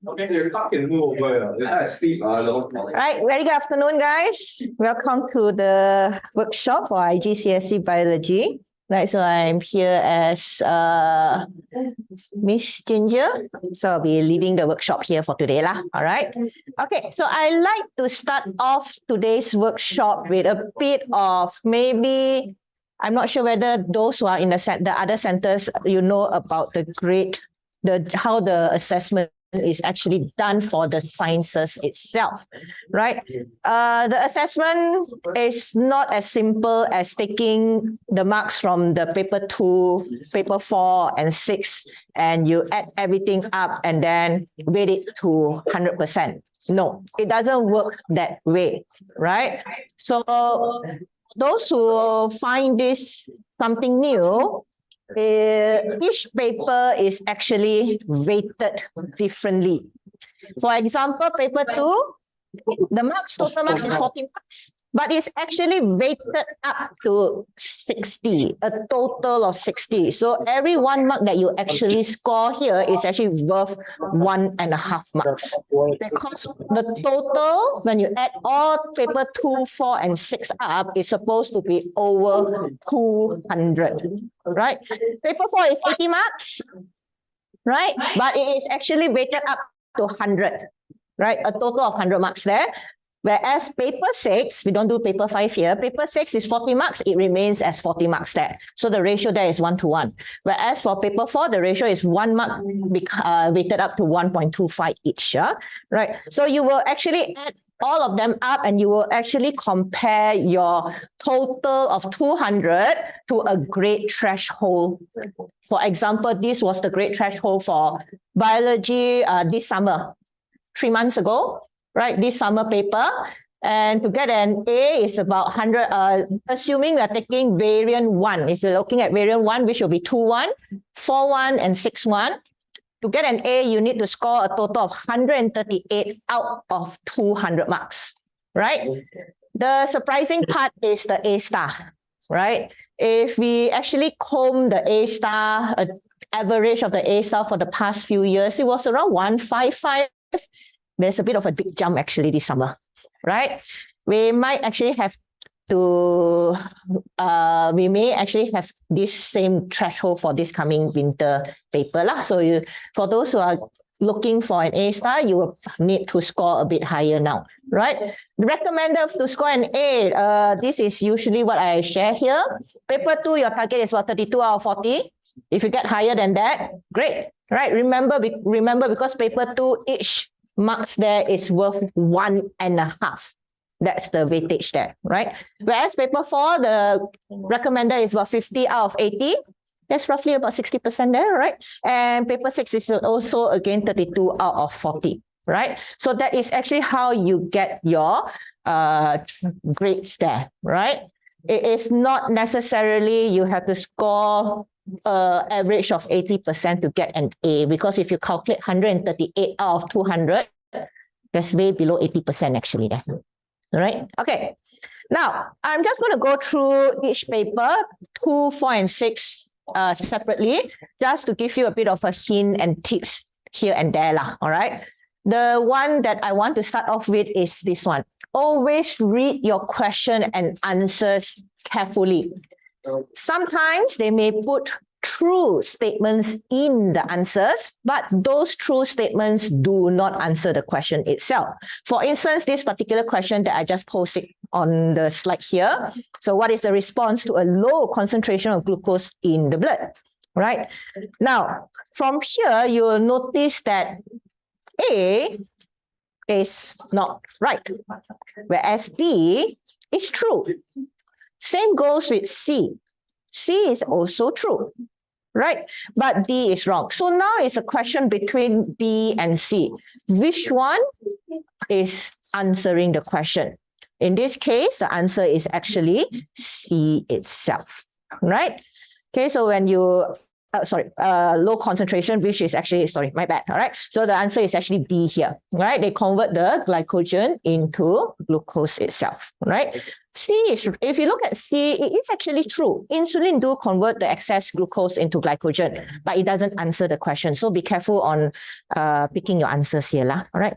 Okay, you're talking over. Sleep. Right, very good afternoon, guys. Welcome to the workshop for IGCSE Biology. Right, so I'm here as Miss Ginger. So I'll be leading the workshop here for today lah. All right. Okay, so I like to start off today's workshop with a bit of maybe, I'm not sure whether those who are in the other centers, you know about the grade, how the assessment is actually done for the sciences itself, right? The assessment is not as simple as taking the marks from the paper 2, paper 4 and 6, and you add everything up and then weight it to 100%. No, it doesn't work that way, right? So those who find this something new, each paper is actually weighted differently. For example, paper 2, the total marks is 40 marks, but it's actually weighted up to 60, a total of 60. So every 1 mark that you actually score here is actually worth 1.5 marks. Because the total, when you add all paper 2, 4, and 6 up, is supposed to be over 200, right? Paper 4 is 80 marks, right? But it is actually weighted up to 100, right? A total of 100 marks there. Whereas paper 6, we don't do paper 5 here, paper 6 is 40 marks, it remains as 40 marks there. So the ratio there is 1:1. Whereas for paper 4, the ratio is 1 mark weighted up to 1.25 each, yeah? Right? So you will actually add all of them up and you will actually compare your total of 200 to a grade threshold. For example, this was the grade threshold for biology this summer, 3 months ago. Right, this summer paper, and to get an A is about 100, assuming we are taking variant 1. If you're looking at variant 1, which will be 2-1, 4-1, and 6-1. To get an A, you need to score a total of 138 out of 200 marks, right? The surprising part is the A star, right? If we actually comb the A star, average of the A star for the past few years, it was around 155. There's a bit of a big jump actually this summer, right? We might actually have to, we may actually have this same threshold for this coming winter paper lah. So for those who are looking for an A star, you will need to score a bit higher now, right? The recommended to score an A, this is usually what I share here. Paper 2, your target is about 32 out of 40. If you get higher than that, great, right? Remember because paper 2, each marks there is worth 1.5. That's the weightage there, right? Whereas paper 4, the recommended is about 50 out of 80. That's roughly about 60% there, right? And paper 6 is also again 32 out of 40, right? So that is actually how you get your grades there, right? It is not necessarily you have to score average of 80% to get an A, because if you calculate 138 out of 200, that's way below 80% actually there. All right. Okay. Now I'm just going to go through each paper 2, 4, and 6 separately, just to give you a bit of a hint and tips here and there lah. All right. The one that I want to start off with is this one. Always read your question and answers carefully. Sometimes they may put true statements in the answers, but those true statements do not answer the question itself. For instance, this particular question that I just posted on the slide here. So what is the response to a low concentration of glucose in the blood? Right? Now, from here, you will notice that A is not right, whereas B is true. Same goes with C. C is also true, right? But D is wrong. So now it's a question between B and C. Which one is answering the question? In this case, the answer is actually C itself, right? Okay, so when you low concentration, which is actually, sorry, my bad. All right. So the answer is actually B here. Right. They convert the glycogen into glucose itself. Right. C is, if you look at C, it is actually true. Insulin do convert the excess glucose into glycogen, but it doesn't answer the question. So be careful on picking your answers here. All right.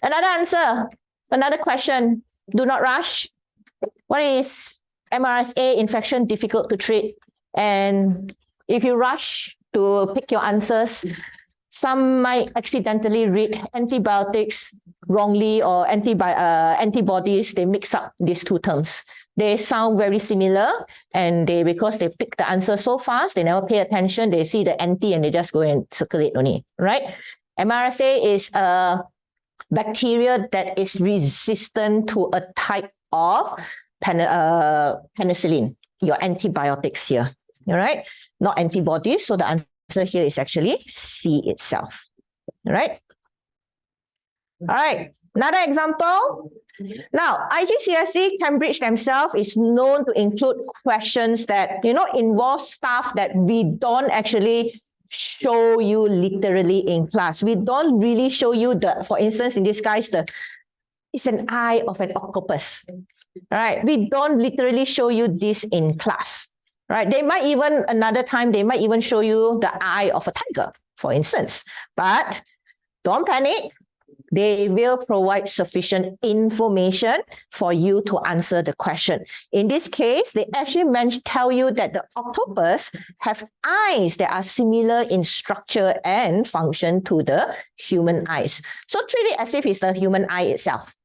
Another answer, another question. Do not rush. What is MRSA infection difficult to treat? And if you rush to pick your answers, some might accidentally read antibiotics wrongly or antibodies. They mix up these two terms. They sound very similar, and because they pick the answer so fast, they never pay attention. They see the anti and they just go and circulate only, right? MRSA is a bacteria that is resistant to a type of penicillin, your antibiotics here. All right, not antibodies. So the answer here is actually C itself. All right. All right. Another example. Now, IGCSE Cambridge themselves is known to include questions that, involve stuff that we don't actually show you literally in class. We don't really show you for instance, in this case, it's an eye of an octopus. All right. We don't literally show you this in class. Right? They might even, another time, they might even show you the eye of a tiger, for instance. But don't panic. They will provide sufficient information for you to answer the question. In this case, they actually tell you that the octopus have eyes that are similar in structure and function to the human eyes. So treat it as if it's the human eye itself.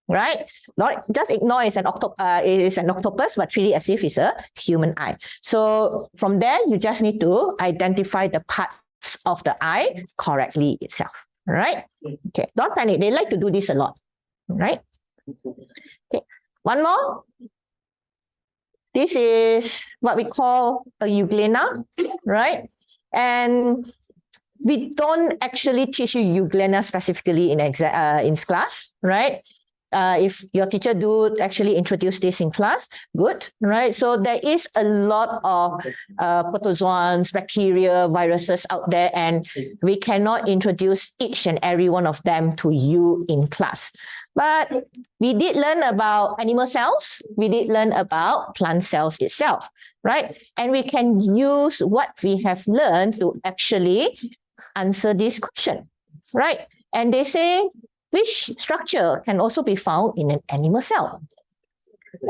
Right? Not just ignore it is an octopus, but treat it as if it's a human eye. So from there, you just need to identify the parts of the eye correctly itself. Right? Okay. Don't panic. They like to do this a lot. Right? Okay. One more. This is what we call a euglena. Right? And we don't actually teach you euglena specifically in class. Right? If your teacher do actually introduce this in class, good, right? So there is a lot of protozoans, bacteria, viruses out there, and we cannot introduce each and every one of them to you in class. But we did learn about animal cells. We did learn about plant cells itself, right? And we can use what we have learned to actually answer this question, right? And they say, which structure can also be found in an animal cell?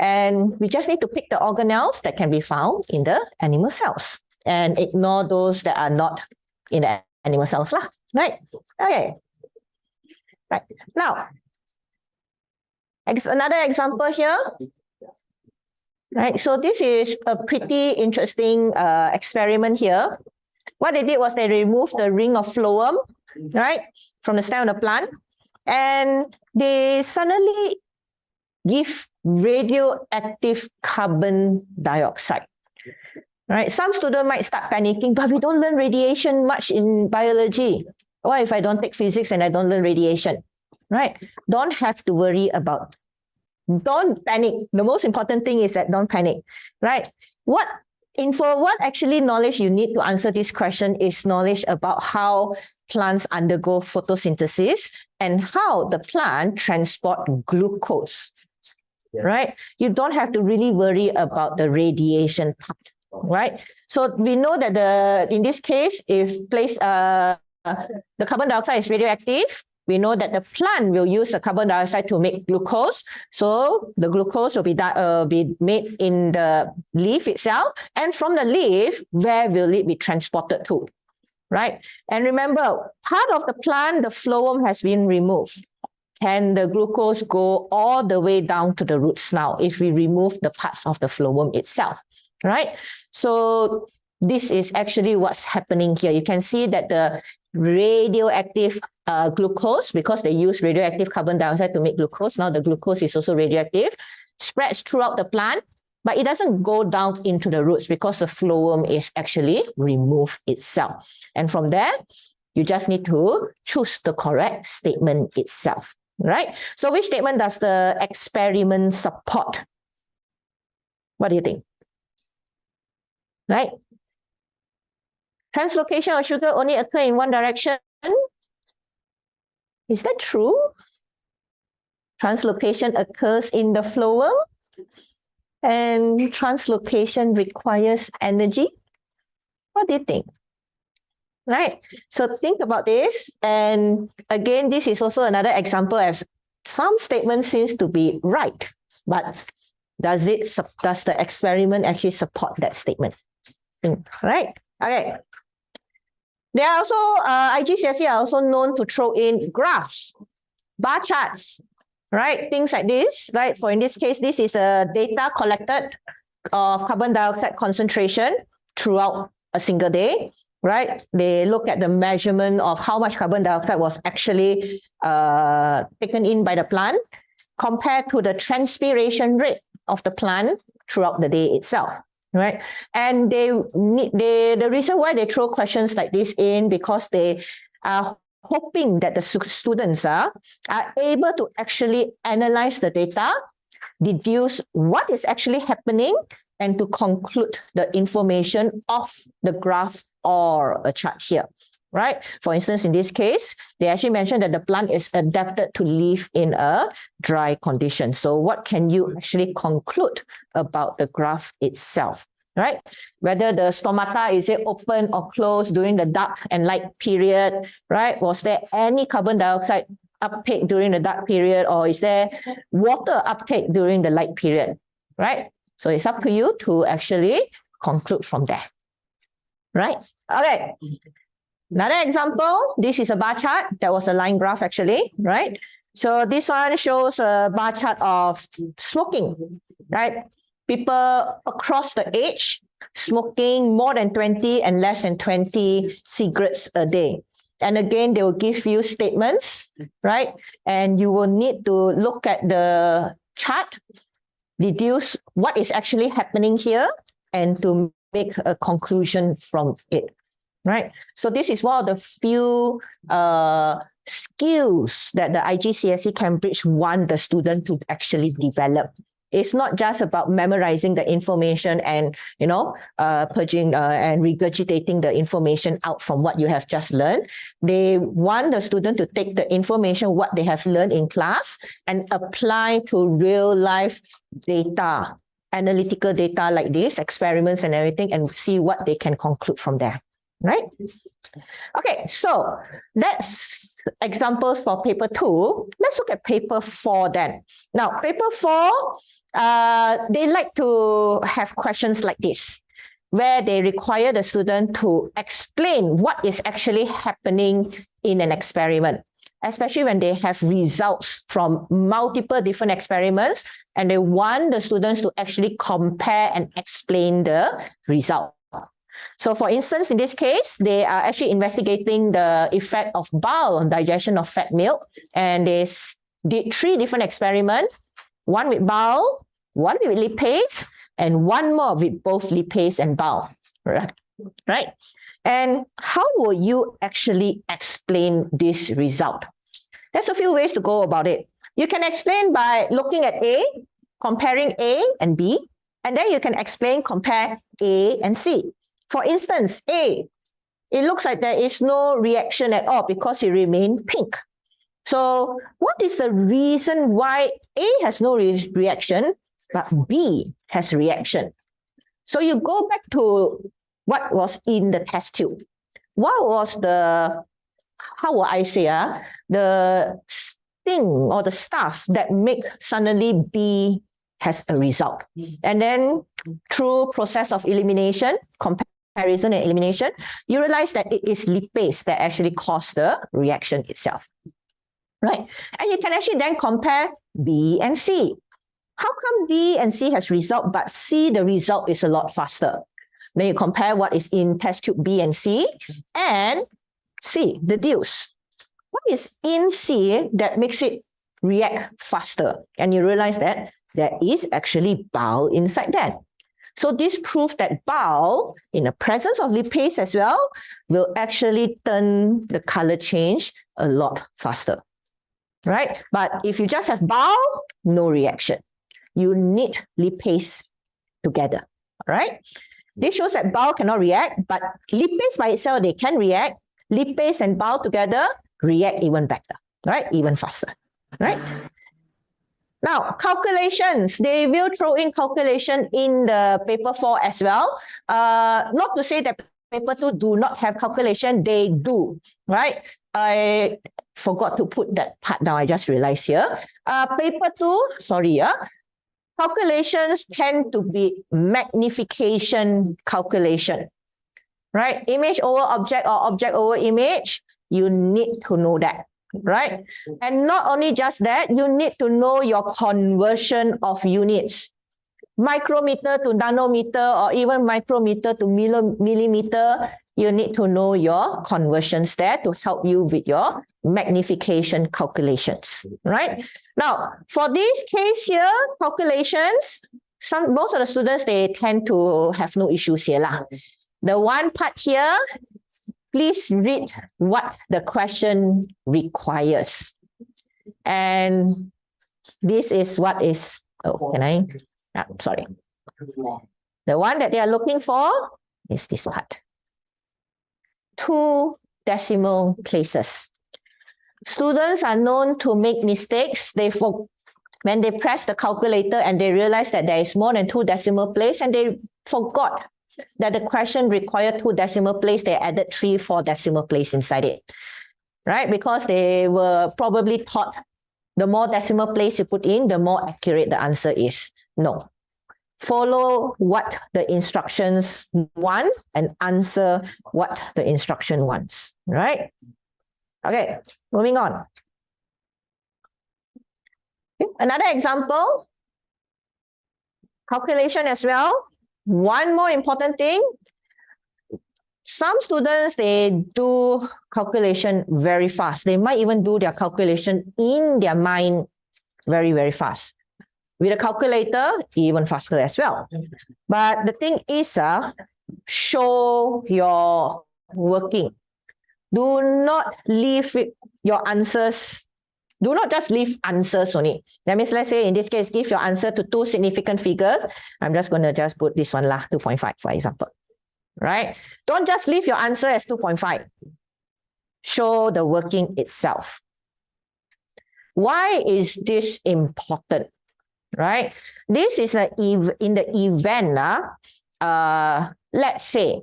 And we just need to pick the organelles that can be found in the animal cells and ignore those that are not in the animal cells, right? Okay. Right. Now, another example here. Right. So this is a pretty interesting experiment here. What they did was they removed the ring of phloem, right, from the stem of the plant. And they suddenly give radioactive carbon dioxide. Right? Some students might start panicking, but we don't learn radiation much in biology. What if I don't take physics and I don't learn radiation? Right? Don't have to worry about. Don't panic. The most important thing is that don't panic. Right? What actually knowledge you need to answer this question is knowledge about how plants undergo photosynthesis and how the plant transport glucose, right? You don't have to really worry about the radiation part, right? So we know that in this case, if the carbon dioxide is radioactive, we know that the plant will use the carbon dioxide to make glucose. So the glucose will be made in the leaf itself. And from the leaf, where will it be transported to? Right? And remember, part of the plant, the phloem has been removed. Can the glucose go all the way down to the roots now if we remove the parts of the phloem itself? Right? So this is actually what's happening here. You can see that the radioactive glucose, because they use radioactive carbon dioxide to make glucose, now the glucose is also radioactive, spreads throughout the plant, but it doesn't go down into the roots because the phloem is actually removed itself. And from there, you just need to choose the correct statement itself, right? So which statement does the experiment support? What do you think? Right? Translocation of sugar only occur in one direction. Is that true? Translocation occurs in the phloem, and translocation requires energy. What do you think? Right. So think about this. And again, this is also another example of some statement seems to be right, but does the experiment actually support that statement? Right. Okay. They are also, IGCSE are also known to throw in graphs, bar charts, right? Things like this, right? For in this case, this is a data collected of carbon dioxide concentration throughout a single day, right? They look at the measurement of how much carbon dioxide was actually taken in by the plant compared to the transpiration rate of the plant throughout the day itself, right? And the reason why they throw questions like this in, because they are hoping that the students are able to actually analyze the data, deduce what is actually happening, and to conclude the information of the graph or a chart here, right? For instance, in this case, they actually mentioned that the plant is adapted to live in a dry condition. So what can you actually conclude about the graph itself, right? Whether the stomata, is it open or closed during the dark and light period, right? Was there any carbon dioxide uptake during the dark period, or is there water uptake during the light period, right? So it's up to you to actually conclude from there, right? Okay. Another example, this is a bar chart. That was a line graph actually, right? So this one shows a bar chart of smoking, right? People across the age smoking more than 20 and less than 20 cigarettes a day. And again, they will give you statements, right? And you will need to look at the chart, deduce what is actually happening here, and to make a conclusion from it, right? So this is one of the few skills that the IGCSE Cambridge want the student to actually develop. It's not just about memorizing the information and, purging and regurgitating the information out from what you have just learned. They want the student to take the information, what they have learned in class, and apply to real life data, analytical data like this, experiments and everything, and see what they can conclude from there, right? Okay, so that's examples for paper 2. Let's look at paper 4 then. Now, paper 4, they like to have questions like this, where they require the student to explain what is actually happening in an experiment, especially when they have results from multiple different experiments, and they want the students to actually compare and explain the result. So for instance, in this case, they are actually investigating the effect of bile on digestion of fat milk. And they did 3 different experiments, one with bile, one with lipase, and one more with both lipase and bile. Right? And how will you actually explain this result? There's a few ways to go about it. You can explain by looking at A, comparing A and B, and then you can compare A and C. For instance, A, it looks like there is no reaction at all because it remained pink. So what is the reason why A has no reaction, but B has reaction? So you go back to what was in the test tube. What was the, how will I say, the thing or the stuff that make suddenly B has a result? And then through process of elimination, comparison and elimination, you realize that it is lipase that actually caused the reaction itself, right? And you can actually then compare B and C. How come B and C has result, but C, the result is a lot faster? Then you compare what is in test tube B and C, and C, deduce what is in C that makes it react faster. And you realize that there is actually bile inside that. So this proves that bile, in the presence of lipase as well, will actually turn the color change a lot faster, right? But if you just have bile, no reaction. You need lipase together, all right? This shows that bile cannot react, but lipase by itself, they can react. Lipase and bile together react even better, right? Even faster, right? Now, calculations, they will throw in calculation in the paper 4 as well. Not to say that paper 2 do not have calculation, they do, right? I forgot to put that part down, I just realized here. Paper 2, sorry, calculations tend to be magnification calculation, right? Image over object or object over image, you need to know that, right? And not only just that, you need to know your conversion of units. Micrometer to nanometer or even micrometer to millimeter, you need to know your conversions there to help you with your magnification calculations, right? Now, for this case here, calculations, most of the students, they tend to have no issues here lah. The one part here, please read what the question requires. And this is what is, sorry. The one that they are looking for is this part. 2 decimal places. Students are known to make mistakes. When they press the calculator and they realize that there is more than 2 decimal places and they forgot that the question required 2 decimal places, they added 3, 4 decimal places inside it, right? Because they were probably taught the more decimal places you put in, the more accurate the answer is. No. Follow what the instructions want and answer what the instruction wants, right? Okay, moving on. Another example, calculation as well. One more important thing, some students, they do calculation very fast. They might even do their calculation in their mind very, very fast. With a calculator, even faster as well. But the thing is, show your working. Do not leave your answers. Do not just leave answers on it. That means, let's say in this case, give your answer to 2 significant figures. I'm just going to just put this one lah, 2.5 for example. Right? Don't just leave your answer as 2.5. Show the working itself. Why is this important? Right? This is in the event, let's say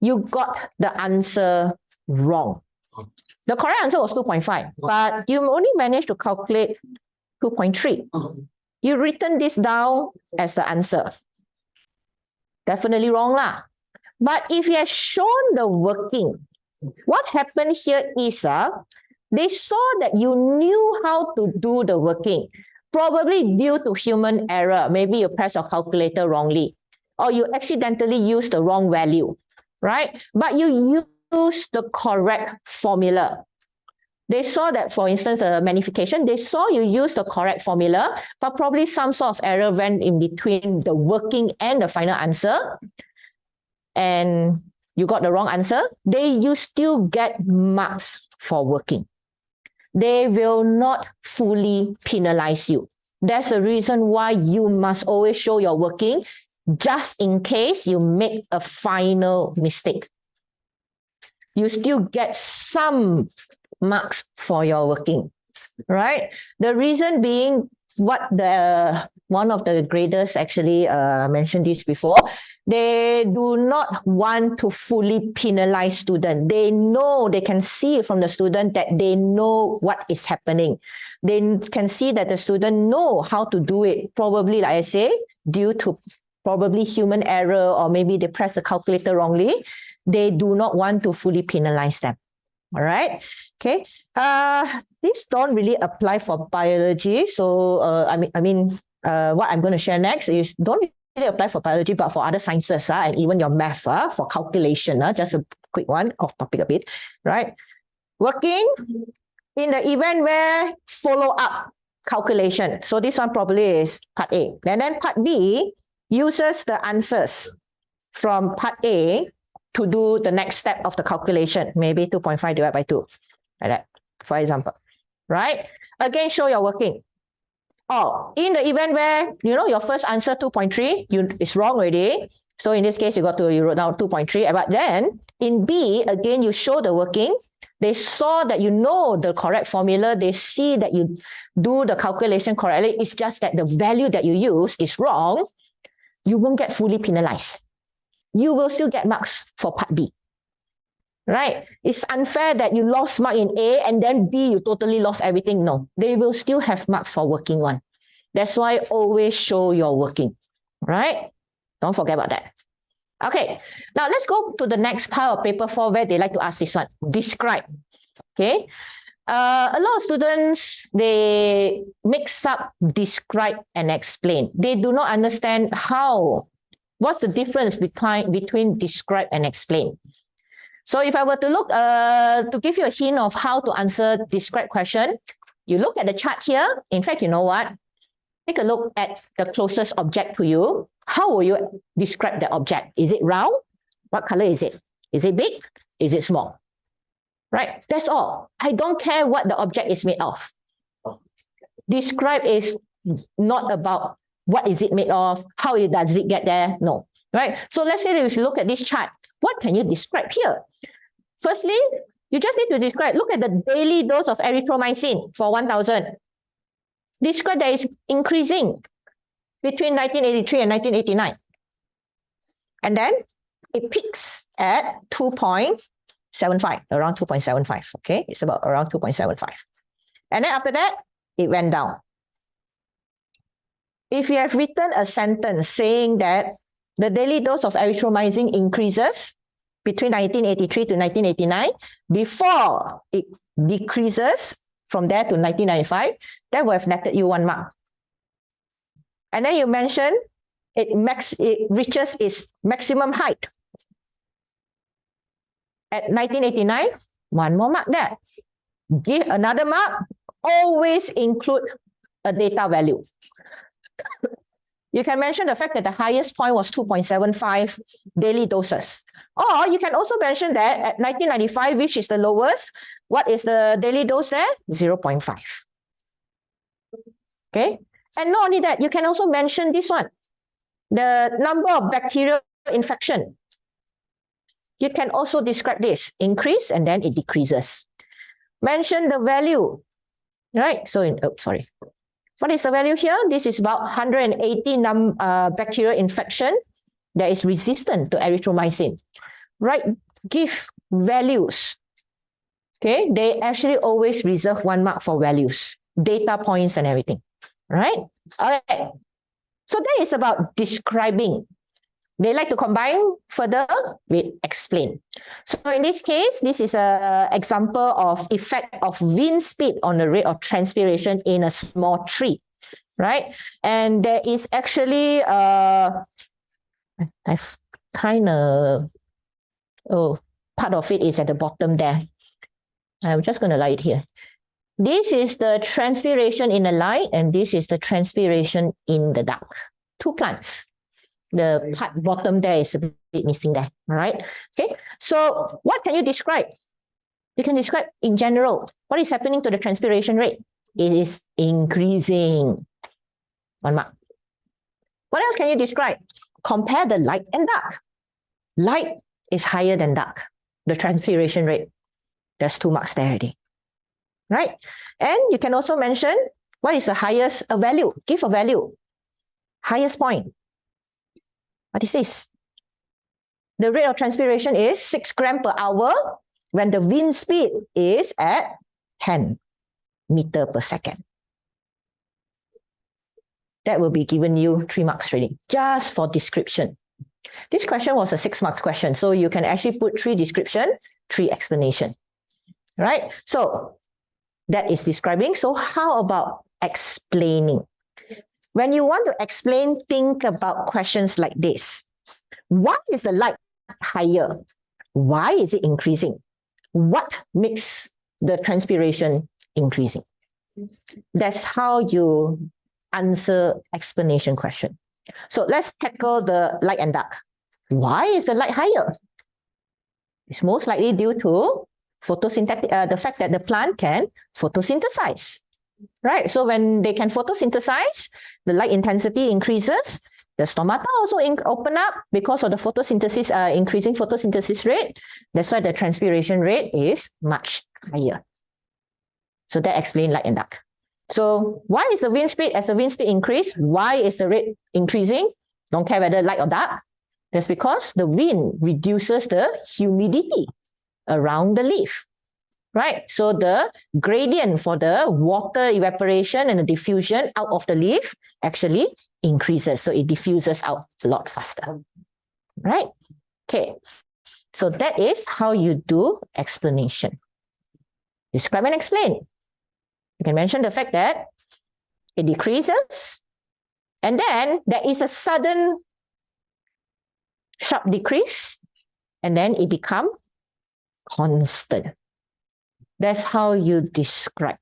you got the answer wrong. The correct answer was 2.5, but you only managed to calculate 2.3. You written this down as the answer. Definitely wrong lah. But if you have shown the working, what happened here is they saw that you knew how to do the working. Probably due to human error. Maybe you press your calculator wrongly or you accidentally use the wrong value, right? But you use the correct formula. They saw that, for instance, the magnification, they saw you use the correct formula, but probably some sort of error went in between the working and the final answer. And you got the wrong answer. You still get marks for working. They will not fully penalize you. That's the reason why you must always show your working just in case you make a final mistake. You still get some marks for your working, right? The reason being one of the graders actually mentioned this before. They do not want to fully penalize students. They know, they can see from the student that they know what is happening. They can see that the student know how to do it. Probably, like I say, due to probably human error or maybe they press the calculator wrongly. They do not want to fully penalize them. All right. Okay. These don't really apply for biology. So, what I'm going to share next is don't really apply for biology, but for other sciences and even your math for calculation. Just a quick one, off topic a bit, right? Working in the event where follow-up calculation. So this one probably is part A. And then part B uses the answers from part A to do the next step of the calculation, maybe 2.5 divided by 2, like that, for example, right? Again, show your working. Or in the event where, your first answer 2.3 is wrong already, So in this case, you wrote down 2.3. But then in B, again, you show the working. They saw that you know the correct formula. They see that you do the calculation correctly. It's just that the value that you use is wrong. You won't get fully penalized. You will still get marks for part B. Right? It's unfair that you lost mark in A and then B, you totally lost everything. No, they will still have marks for working one. That's why always show your working. Right? Don't forget about that. Okay, now let's go to the next part of paper 4 where they like to ask this one. Describe. Okay, a lot of students, they mix up describe and explain. They do not understand what's the difference between describe and explain. So if I were to look, to give you a hint of how to answer describe question, you look at the chart here. In fact, you know what? Take a look at the closest object to you. How will you describe the object? Is it round? What color is it? Is it big? Is it small? Right? That's all. I don't care what the object is made of. Describe is not about what is it made of, how does it get there? No. Right? So let's say that if you look at this chart, what can you describe here? Firstly, you just need to describe. Look at the daily dose of erythromycin for 1,000. Describe that is increasing between 1983 and 1989. And then it peaks at 2.75, around 2.75. Okay, it's about around 2.75. And then after that, it went down. If you have written a sentence saying that the daily dose of erythromycin increases between 1983 to 1989 before it decreases from there to 1995, that would have netted you 1 mark. And then you mention it reaches its maximum height at 1989, 1 more mark there. Give another mark, always include a data value. You can mention the fact that the highest point was 2.75 daily doses. Or you can also mention that at 1995, which is the lowest, what is the daily dose there? 0.5. Okay. And not only that, you can also mention this one, the number of bacterial infection. You can also describe this, increase and then it decreases. Mention the value, right? So, sorry. What is the value here? This is about 180 bacterial infection that is resistant to erythromycin. Right? Give values. Okay? They actually always reserve 1 mark for values, data points and everything. Right? Okay. So that is about describing. They like to combine further with explain. So in this case, this is an example of effect of wind speed on the rate of transpiration in a small tree, right? And there is actually, I've kind of, part of it is at the bottom there. I'm just going to light it here. This is the transpiration in the light, and this is the transpiration in the dark. 2 plants. The part bottom there is a bit missing there. All right. Okay. So what can you describe? You can describe in general what is happening to the transpiration rate. It is increasing. 1 mark. What else can you describe? Compare the light and dark. Light is higher than dark. The transpiration rate. There's 2 marks there already. Right? And you can also mention what is the highest value. Give a value. Highest point. What is this? The rate of transpiration is 6 grams per hour when the wind speed is at 10 meters per second. That will be given you 3 marks already, just for description. This question was a 6 marks question, so you can actually put 3 description, 3 explanation. Right? So that is describing. So how about explaining? When you want to explain, think about questions like this. Why is the light higher? Why is it increasing? What makes the transpiration increasing? That's how you answer explanation question. So let's tackle the light and dark. Why is the light higher? It's most likely due to photosynthetic, the fact that the plant can photosynthesize. Right? So when they can photosynthesize, the light intensity increases, The stomata also open up because of the photosynthesis, increasing photosynthesis rate. That's why the transpiration rate is much higher. So that explains light and dark. So why is the wind speed, as the wind speed increase, why is the rate increasing? Don't care whether light or dark. That's because the wind reduces the humidity around the leaf, right? So the gradient for the water evaporation and the diffusion out of the leaf actually increases. So it diffuses out a lot faster, right? Okay. So that is how you do explanation. Describe and explain. You can mention the fact that it decreases, and then there is a sudden sharp decrease, and then it becomes constant. That's how you describe.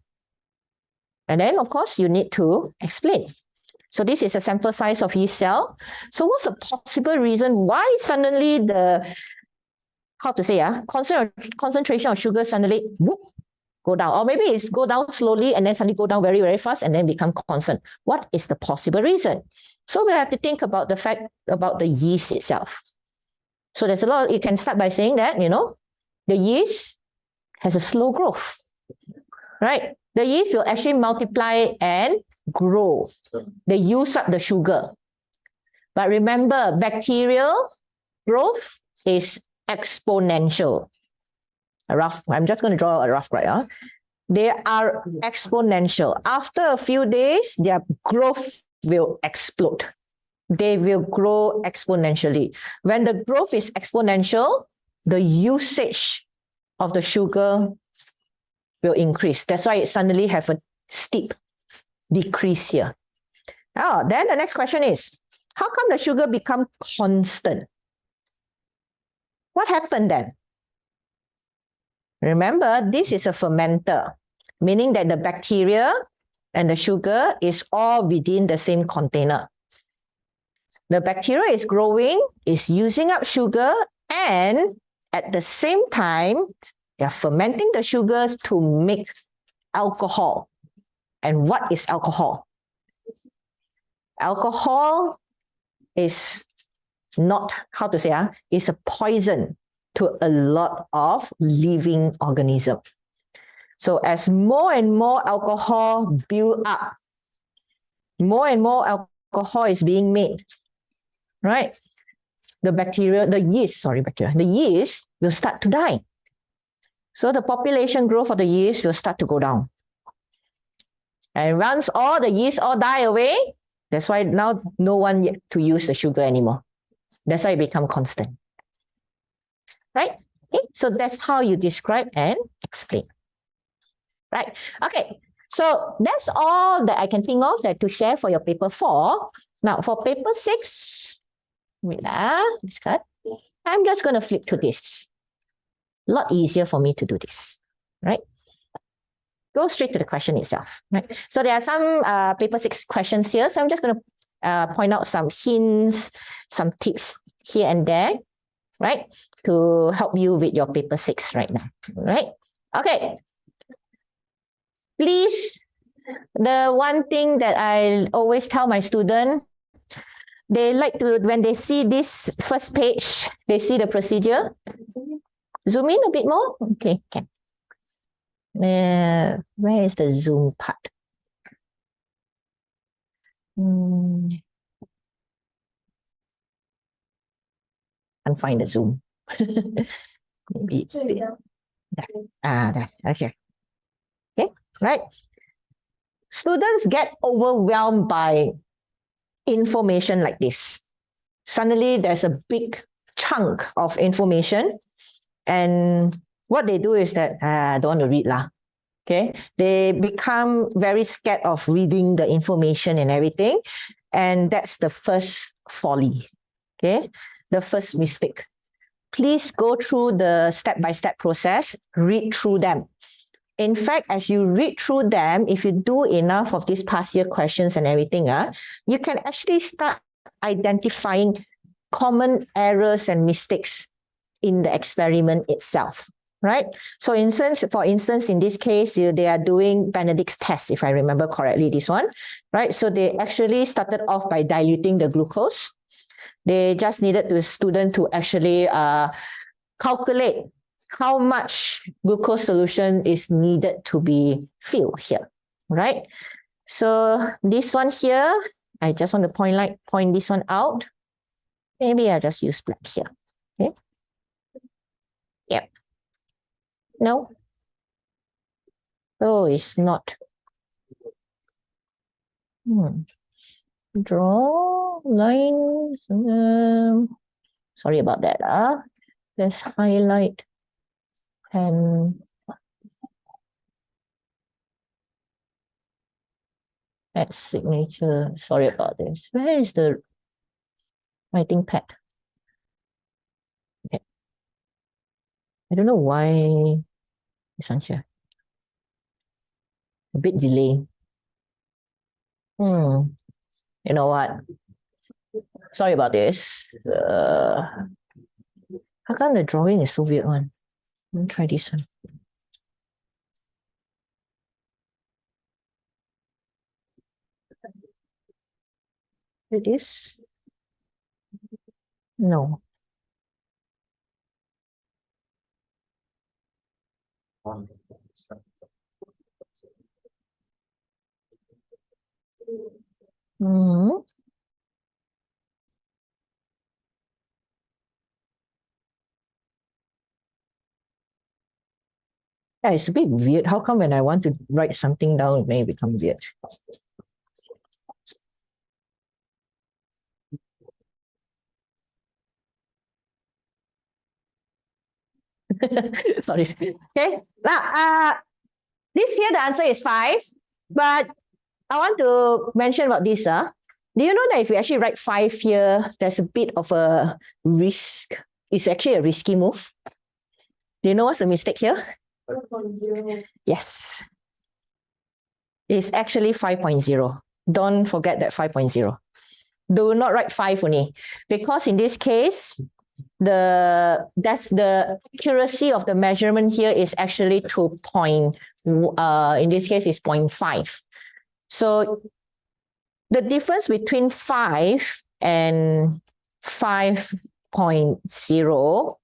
And then, of course, you need to explain. So this is a sample size of yeast cell. So what's the possible reason why suddenly the, concentration of sugar suddenly whoop, go down? Or maybe it's go down slowly and then suddenly go down very, very fast and then become constant. What is the possible reason? So we have to think about the fact about the yeast itself. So there's a lot, you can start by saying that, the yeast has a slow growth, right? The yeast will actually multiply and grow. They use up the sugar. But remember, bacterial growth is exponential. I'm just going to draw a rough graph. They are exponential. After a few days, their growth will explode. They will grow exponentially. When the growth is exponential, the usage of the sugar will increase. That's why it suddenly have a steep decrease here. Now, then the next question is, how come the sugar become constant? What happened then? Remember, this is a fermenter, meaning that the bacteria and the sugar is all within the same container. The bacteria is growing, is using up sugar, and at the same time, they are fermenting the sugars to make alcohol. And what is alcohol? Alcohol is not, it's a poison to a lot of living organisms. So as more and more alcohol build up, more and more alcohol is being made, right? The yeast will start to die. So the population growth of the yeast will start to go down. And once all the yeast all die away, that's why now no one yet to use the sugar anymore. That's why it becomes constant. Right? Okay, so that's how you describe and explain. Right? Okay, so that's all that I can think of that to share for your paper 4. Now for paper 6, this card, I'm just going to flip to this. A lot easier for me to do this. Right? Go straight to the question itself. Right? So there are some paper 6 questions here. So I'm just going to point out some hints, some tips here and there, right? To help you with your paper 6 right now, right? Okay. Please, the one thing that I always tell my students, they like to, when they see this first page, they see the procedure. Zoom in a bit more. Okay, can. Where is the zoom part? Can't find the zoom. Maybe there. There. Okay. Okay, right. Students get overwhelmed by information like this. Suddenly, there's a big chunk of information, and what they do is that I don't want to read lah. Okay, they become very scared of reading the information and everything, and that's the first folly. Okay, the first mistake. Please go through the step-by-step process, read through them. In fact, as you read through them, if you do enough of these past year questions and everything, you can actually start identifying common errors and mistakes in the experiment itself, right? So for instance, in this case, they are doing Benedict's test, if I remember correctly, this one, right? So they actually started off by diluting the glucose. They just needed the student to actually calculate how much glucose solution is needed to be filled here, right? So this one here, I just want to point this one out. Maybe I'll just use black here. Okay. Yep. No. Oh, it's not. Draw lines. Sorry about that. Let's highlight and add signature. Sorry about this. Where is the writing pad? Okay. I don't know why it's on here. A bit delay. You know what? Sorry about this. How come the drawing is so weird one? Let me try this one. It is? No. Yeah, it's a bit weird. How come when I want to write something down, it may become weird? Sorry. Okay. Now, this here, the answer is 5. But I want to mention about this. Do you know that if you actually write 5 here, there's a bit of a risk. It's actually a risky move. Do you know what's the mistake here? 5.0. Yes. It's actually 5.0. Don't forget that 5.0. Do not write 5 only. Because in this case, the accuracy of the measurement here is actually to in this case is 0.5. So the difference between 5 and 5.0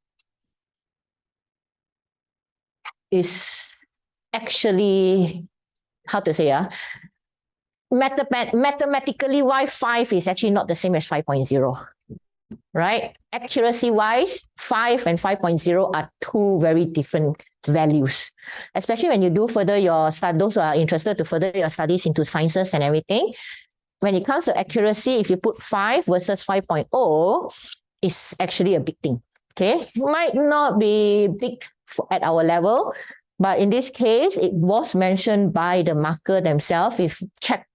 is actually, how to say, mathematically why 5 is actually not the same as 5.0. Right? Accuracy wise, 5 and 5.0 are two very different values. Especially when you do further your study, those who are interested to further your studies into sciences and everything. When it comes to accuracy, if you put 5 versus 5.0, it's actually a big thing. Okay? Might not be big at our level, but in this case, it was mentioned by the marker themselves. If check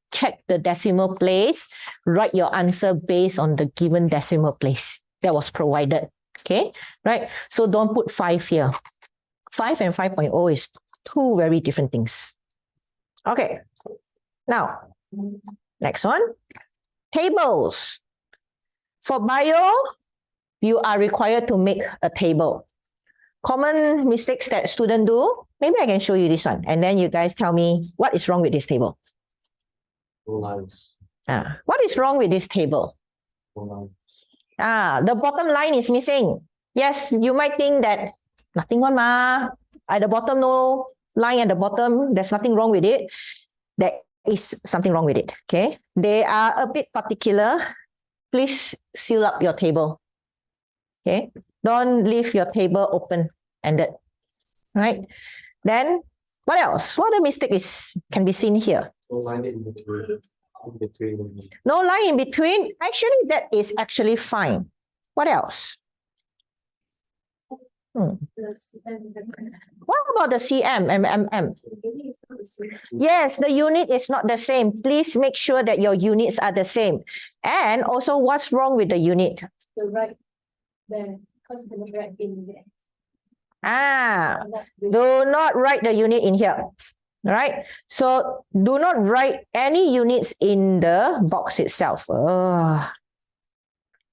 the decimal place, write your answer based on the given decimal place that was provided. Okay, right? So don't put 5 here. 5 and 5.0 is two very different things. Okay, now, next one. Tables. For bio, you are required to make a table. Common mistakes that students do, maybe I can show you this one, and then you guys tell me what is wrong with this table. Lines. What is wrong with this table? The bottom line is missing. Yes, you might think that nothing wrong, at the bottom, no line at the bottom, there's nothing wrong with it. There is something wrong with it. Okay, they are a bit particular. Please seal up your table. Okay, don't leave your table open-ended. Right? Then what else? What other mistake can be seen here? No line in between. No line in between. Actually, that is actually fine. What else? What about the cm and mm? Yes, the unit is not the same. Please make sure that your units are the same. And also, what's wrong with the unit? The right there, because the right in there. Do not write the unit in here. Right? So do not write any units in the box itself.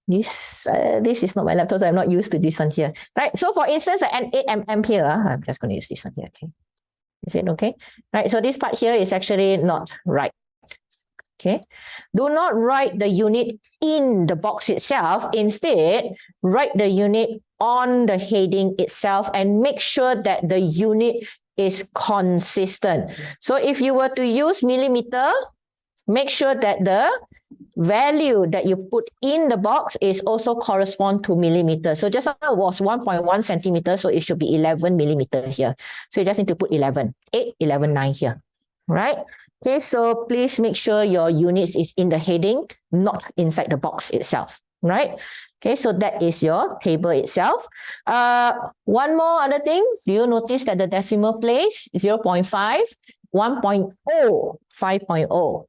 This is not my laptop, so I'm not used to this one here. Right. So for instance, an 8mm here, I'm just going to use this one here. Okay. Is it okay? Right. So this part here is actually not right. Okay. Do not write the unit in the box itself. Instead, write the unit on the heading itself and make sure that the unit is consistent. So if you were to use millimeter, make sure that the value that you put in the box is also correspond to millimeter. So just now it was 1.1 centimeter, so it should be 11 millimeter here. So you just need to put 11, 8, 11, 9 here, right? Okay, so please make sure your units is in the heading, not inside the box itself, right? Okay, so that is your table itself. One more other thing, do you notice that the decimal place 0.5, 1.0, 5.0.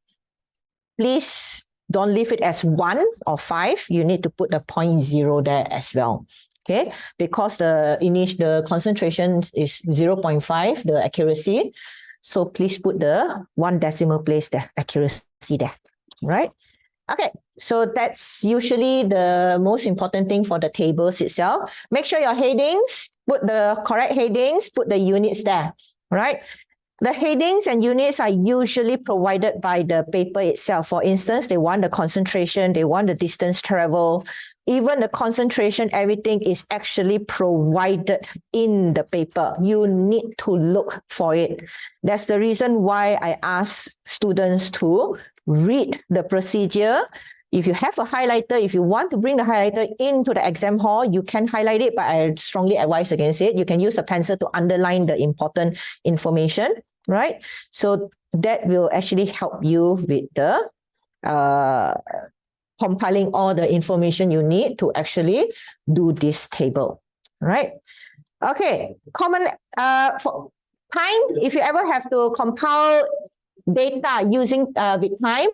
Please don't leave it as 1 or 5. You need to put the 0.0 there as well. Okay, because the concentration is 0.5, the accuracy. So please put the 1 decimal place there, accuracy there, right? Okay, so that's usually the most important thing for the tables itself. Make sure your headings, put the correct headings, put the units there, right? The headings and units are usually provided by the paper itself. For instance, they want the concentration, they want the distance travel, even the concentration, everything is actually provided in the paper. You need to look for it. That's the reason why I ask students to read the procedure. If you have a highlighter, if you want to bring the highlighter into the exam hall, you can highlight it, but I strongly advise against it. You can use a pencil to underline the important information, right? So that will actually help you with the compiling all the information you need to actually do this table, right? Okay, common for time, if you ever have to compile data using with time,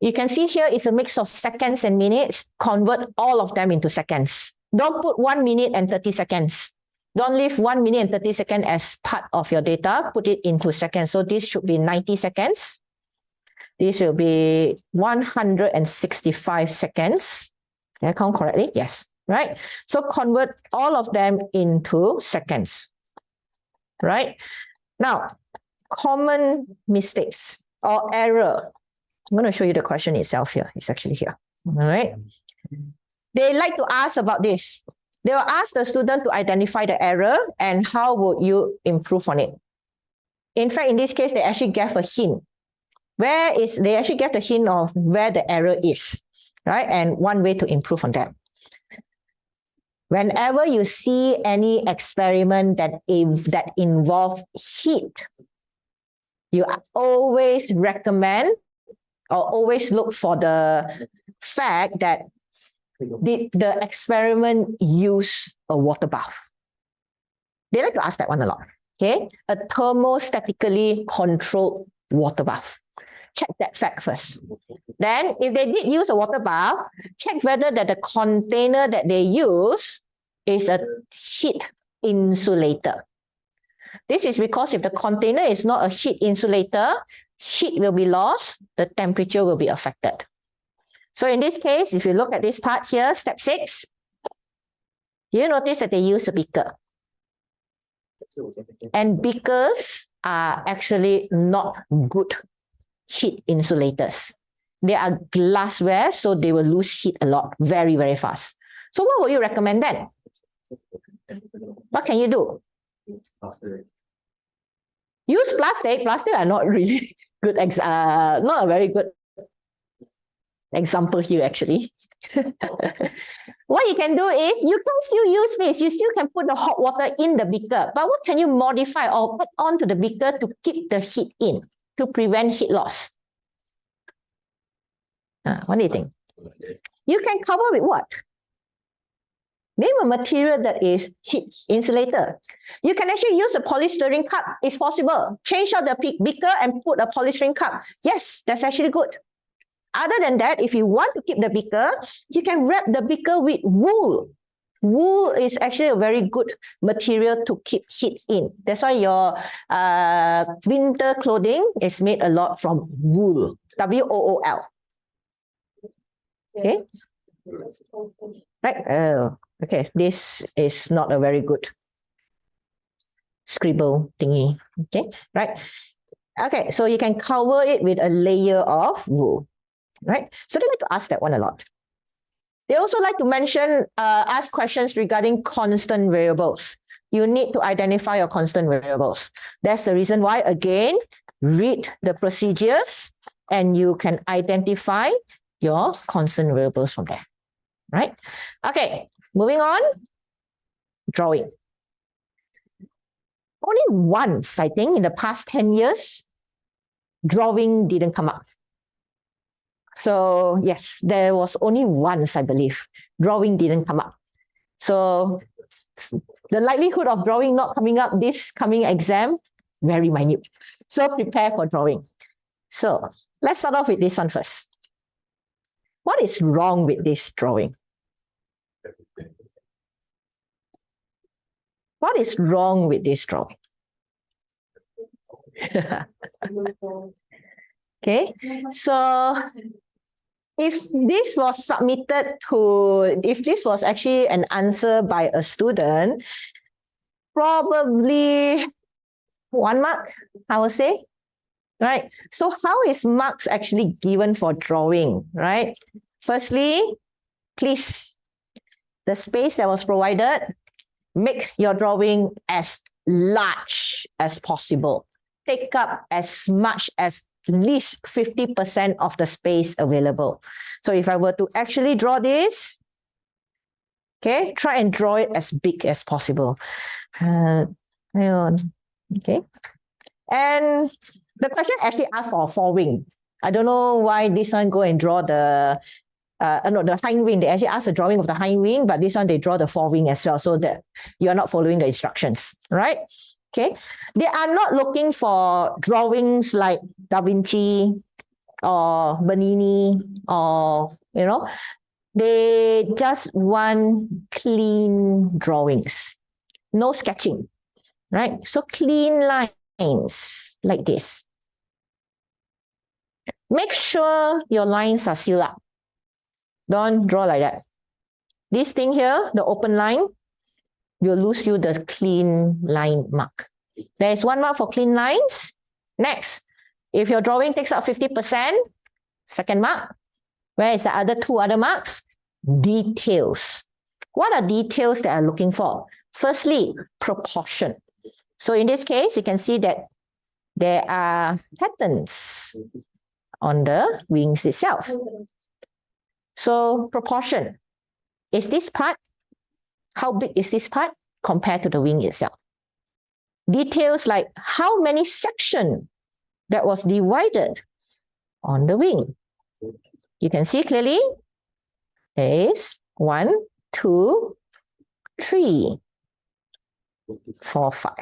you can see here is a mix of seconds and minutes. Convert all of them into seconds. Don't put 1 minute and 30 seconds. Don't leave 1 minute and 30 seconds as part of your data. Put it into seconds. So this should be 90 seconds. This will be 165 seconds. Did I count correctly? Yes. Right? So convert all of them into seconds. Right? Now, common mistakes or error. I'm going to show you the question itself here. It's actually here. All right. They like to ask about this. They will ask the student to identify the error and how would you improve on it. In fact, in this case, they actually gave a hint. They actually gave the hint of where the error is, right? And one way to improve on that. Whenever you see any experiment that involve heat, you always recommend or always look for the fact that did the experiment use a water bath? They like to ask that one a lot. Okay, a thermostatically controlled water bath. Check that fact first. Then, if they did use a water bath, check whether that the container that they use is a heat insulator. This is because if the container is not a heat insulator, heat will be lost, the temperature will be affected. So in this case, if you look at this part here, step 6, you notice that they use a beaker. And beakers are actually not good heat insulators. They are glassware, so they will lose heat a lot, very, very fast. So what would you recommend then? What can you do? Use plastic. Plastic are not really good, not a very good example here actually. What you can do is, you can still use this. You still can put the hot water in the beaker. But what can you modify or put onto the beaker to keep the heat in, to prevent heat loss? What do you think? You can cover with what? Name a material that is heat insulator. You can actually use a polystyrene cup. It's possible. Change out the beaker and put a polystyrene cup. Yes, that's actually good. Other than that, if you want to keep the beaker, you can wrap the beaker with wool. Wool is actually a very good material to keep heat in. That's why your winter clothing is made a lot from wool. W-O-O-L. Okay. Right. Oh, okay. This is not a very good scribble thingy. Okay. Right. Okay. So you can cover it with a layer of wool. Right. So they like to ask that one a lot. They also like to mention, ask questions regarding constant variables. You need to identify your constant variables. That's the reason why, again, read the procedures and you can identify your constant variables from there. Right? Okay, moving on. Drawing. Only once, I think, in the past 10 years, drawing didn't come up. So yes, there was only once, I believe, drawing didn't come up. So the likelihood of drawing not coming up this coming exam, very minute. So prepare for drawing. So let's start off with this one first. What is wrong with this drawing? What is wrong with this drawing? Okay, so if this was submitted to, if this was actually an answer by a student, probably 1 mark, I would say, right? So how is marks actually given for drawing, right? Firstly, please, the space that was provided, make your drawing as large as possible. Take up as much as least 50% of the space available. So if I were to actually draw this, okay, try and draw it as big as possible. Hang on. Okay. And the question actually asked for a forewing. I don't know why this one go and draw the the hind wing. They actually ask a drawing of the hind wing, but this one they draw the forewing as well, so that you're not following the instructions, right? Okay. They are not looking for drawings like Da Vinci or Bernini or, you know, they just want clean drawings, no sketching, right? So clean lines like this. Make sure your lines are sealed up. Don't draw like that. This thing here, the open line, will lose you the clean line mark. There is 1 mark for clean lines. Next, if your drawing takes up 50%, second mark. Where is the other 2 other marks? Details. What are details that I'm looking for? Firstly, proportion. So in this case, you can see that there are patterns on the wings itself. So proportion. Is this part? How big is this part compared to the wing itself? Details like how many sections that was divided on the wing. You can see clearly there is 1, 2, 3, 4, 5.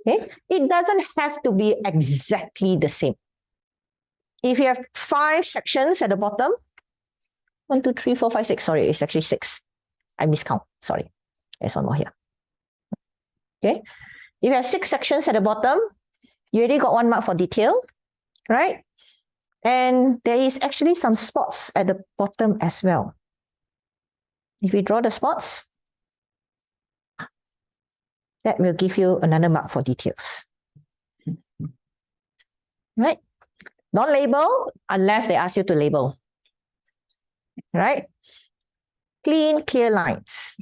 Okay, it doesn't have to be exactly the same. If you have 5 sections at the bottom, 1, 2, 3, 4, 5, 6. Sorry, it's actually 6. I miscount. Sorry. There's 1 more here. Okay. If you have 6 sections at the bottom, you already got 1 mark for detail, right? And there is actually some spots at the bottom as well. If you draw the spots, that will give you another mark for details. Right? Don't label unless they ask you to label. Right? Clean, clear lines.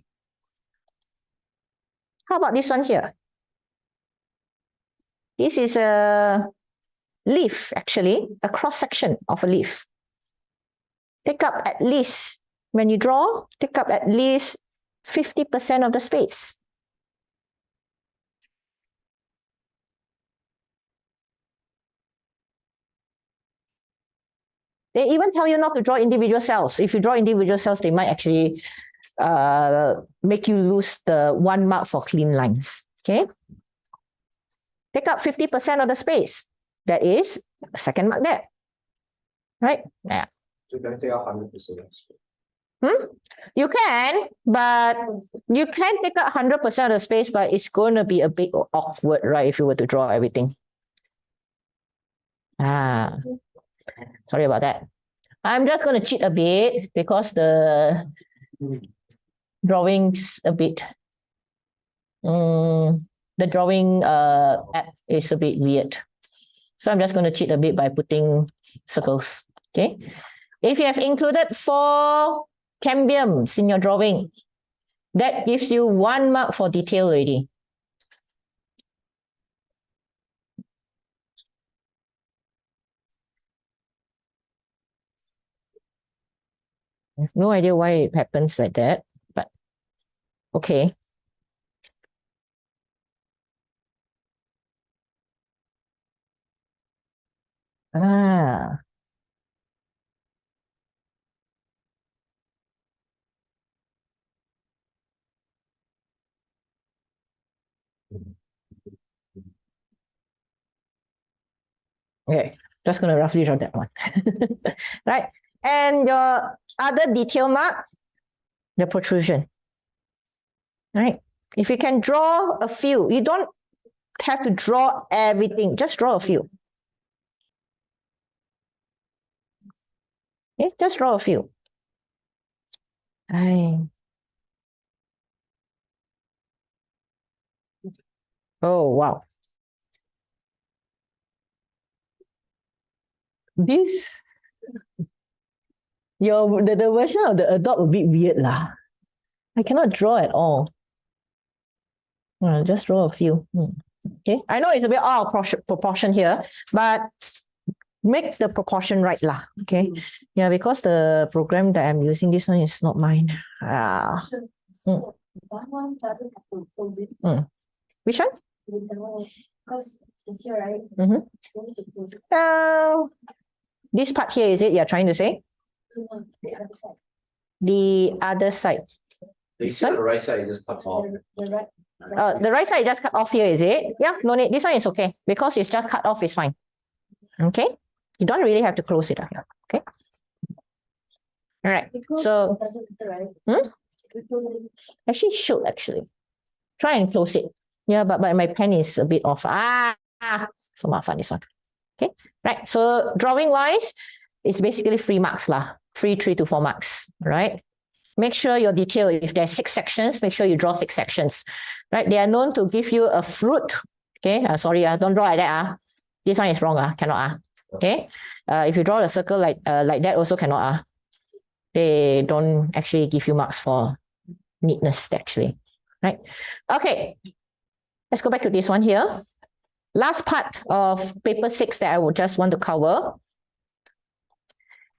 How about this one here? This is a leaf, actually, a cross-section of a leaf. Take up at least, when you draw, take up at least 50% of the space. They even tell you not to draw individual cells. If you draw individual cells, they might actually make you lose the 1 mark for clean lines. Okay. Take up 50% of the space. That is a second mark there. Right? Yeah. So you can take out 100%. You can, but you can take up 100% of the space, but it's going to be a bit awkward, right? If you were to draw everything. Sorry about that. I'm just going to cheat a bit because the drawings a bit. The drawing app is a bit weird. So I'm just going to cheat a bit by putting circles. Okay. If you have included 4 cambiums in your drawing, that gives you 1 mark for detail already. I have no idea why it happens like that, but okay. Ah. Okay, just going to roughly draw that one. Right. And your other detail mark, the protrusion. Right. If you can draw a few, you don't have to draw everything, just draw a few. Okay, just draw a few. Oh, wow. This, the version of the adult a bit weird lah. I cannot draw at all. Just draw a few. Okay, I know it's a bit out of proportion here, but make the proportion right lah. Okay, yeah, because the program that I'm using, this one is not mine. So that one doesn't have to close it. Which one? Because it's here, right? Mm-hmm. You need to close it. This part here, is it you're trying to say? No, the other side. The other side. You see on the right side, it just cuts off. The right. The right side just cut off here, is it? Yeah, no need. This one is okay because it's just cut off, is fine. Okay, you don't really have to close it up here. Okay. All right. So Doesn't matter, right? actually should actually try and close it. Yeah, but my pen is a bit off. So fun this one. Okay, right. So drawing wise, it's basically 3 marks lah. 3 to 4 marks, right? Make sure your detail, if there's 6 sections, make sure you draw 6 sections, right? They are known to give you a fruit. Okay, sorry, don't draw like that. This one is wrong, cannot. Okay, if you draw a circle like that, also cannot. They don't actually give you marks for neatness, actually, right? Okay, let's go back to this one here. Last part of paper 6 that I would just want to cover.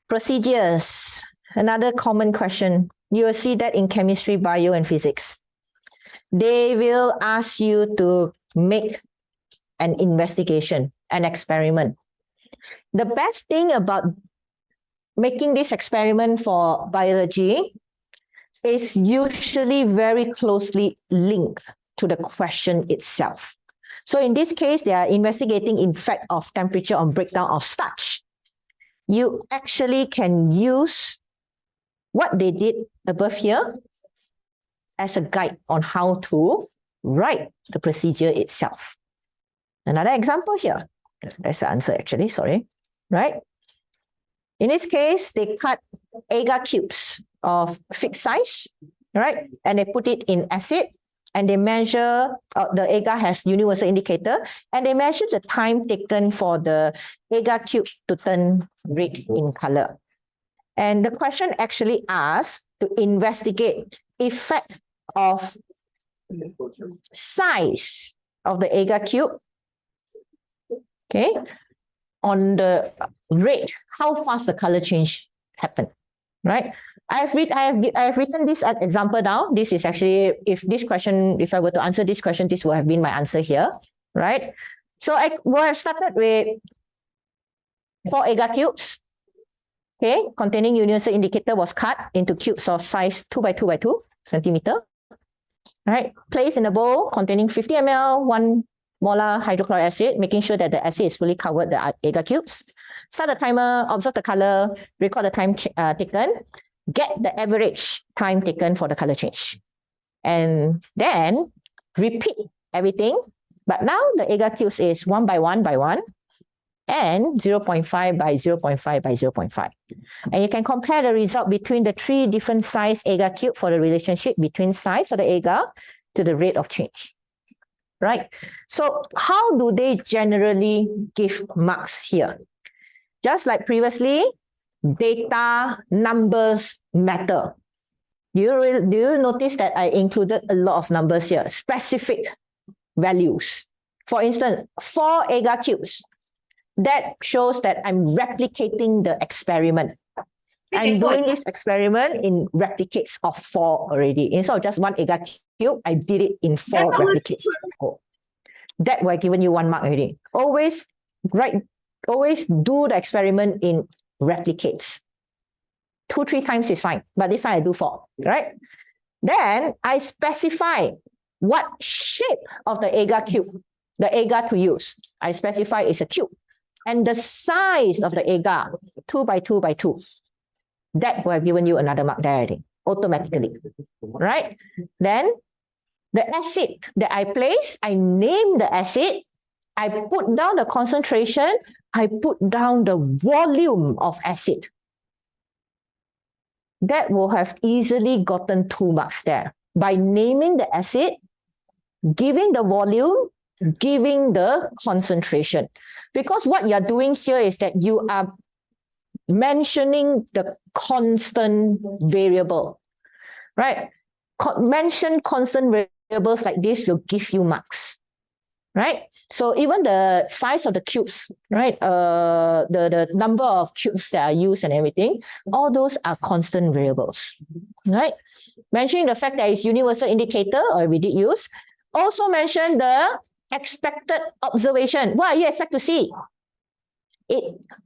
Procedures, another common question. You will see that in chemistry, bio, and physics. They will ask you to make an investigation, an experiment. The best thing about making this experiment for biology is usually very closely linked to the question itself. So in this case, they are investigating effect of temperature on breakdown of starch. You actually can use what they did above here as a guide on how to write the procedure itself. Another example here. That's the answer actually, sorry. Right? In this case, they cut agar cubes of fixed size, right? And they put it in acid and they measure, the agar has universal indicator, and they measure the time taken for the agar cube to turn red in color. And the question actually asks to investigate effect of size of the agar cube, okay, on the red, how fast the color change happened, right? I have written this example down. This is actually, if I were to answer this question, this would have been my answer here, right? So I would have started with 4 agar cubes. Okay, containing universal indicator was cut into cubes of size 2 by 2 by 2 centimeter. Right, placed in a bowl containing 50 ml, 1 molar hydrochloric acid, making sure that the acid is fully covered the agar cubes. Start the timer, observe the color, record the time taken, get the average time taken for the color change. And then repeat everything. But now the agar cubes is 1 by 1 by 1. and 0.5 by 0.5 by 0.5. And you can compare the result between the three different size agar cube for the relationship between size of the agar to the rate of change. Right? So how do they generally give marks here? Just like previously, data, numbers matter. Do you notice that I included a lot of numbers here, specific values? For instance, 4 agar cubes. That shows that I'm replicating the experiment. I'm doing this experiment in replicates of 4 already. Instead of just 1 agar cube, I did it in 4 replicates. That will given you 1 mark already. Always do the experiment in replicates. 2-3 times is fine, but this time I do 4, right? Then I specify what shape of the agar cube, the agar to use. I specify it's a cube. And the size of the agar, 2 by 2 by 2. That will have given you another mark there already, automatically, right? Then the acid that I place, I name the acid, I put down the concentration, I put down the volume of acid. That will have easily gotten 2 marks there. By naming the acid, giving the volume, giving the concentration. Because what you're doing here is that you are mentioning the constant variable, right? Mention constant variables like this will give you marks, right? So even the size of the cubes, right? The number of cubes that are used and everything, all those are constant variables, right? Mentioning the fact that it's universal indicator, or we did use. Also mention the expected observation. What are you expect to see?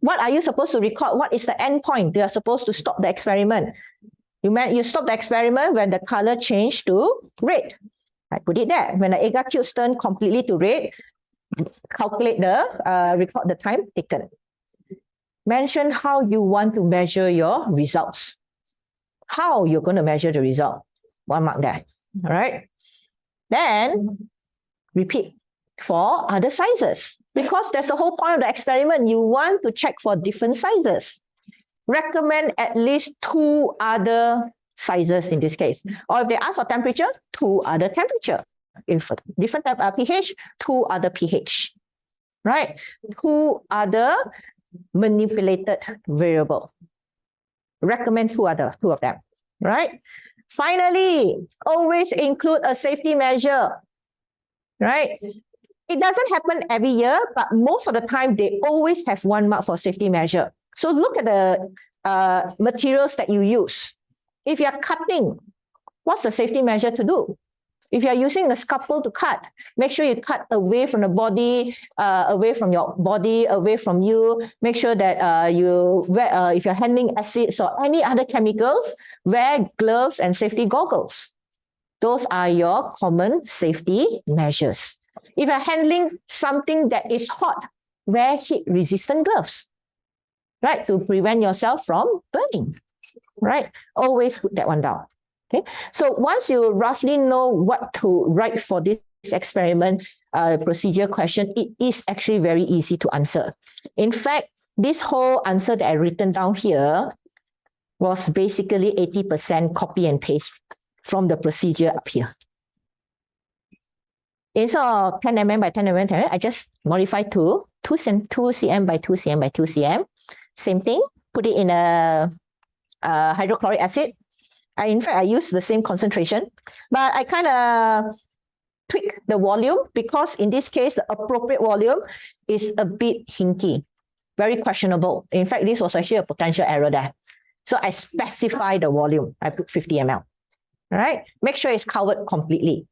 What are you supposed to record? What is the end point? You are supposed to stop the experiment. You stop the experiment when the color changed to red. I put it there. When the agar cubes turn completely to red, calculate record the time taken. Mention how you want to measure your results. How you're going to measure the result. 1 mark there. All right. Then repeat for other sizes, because that's the whole point of the experiment. You want to check for different sizes. Recommend at least 2 other sizes in this case. Or if they ask for temperature, 2 other temperature. If different type of pH, 2 other pH. Right? 2 other manipulated variable. Recommend 2 of them. Right? Finally, always include a safety measure. Right? It doesn't happen every year, but most of the time they always have 1 mark for safety measure. So look at the materials that you use. If you're cutting, what's the safety measure to do? If you're using a scalpel to cut, make sure you cut away from the body, away from your body, away from you. Make sure that if you're handling acids or any other chemicals, wear gloves and safety goggles. Those are your common safety measures. If you're handling something that is hot, wear heat-resistant gloves, right? To prevent yourself from burning, right? Always put that one down, okay? So once you roughly know what to write for this experiment procedure question, it is actually very easy to answer. In fact, this whole answer that I written down here was basically 80% copy and paste from the procedure up here. Instead of 10 mm by 10 mm, I just modified to 2 cm by 2 cm by 2 cm. Same thing, put it in a hydrochloric acid. In fact, I use the same concentration, but I kind of tweak the volume because in this case, the appropriate volume is a bit hinky, very questionable. In fact, this was actually a potential error there. So I specify the volume. I put 50 ml. All right, make sure it's covered completely.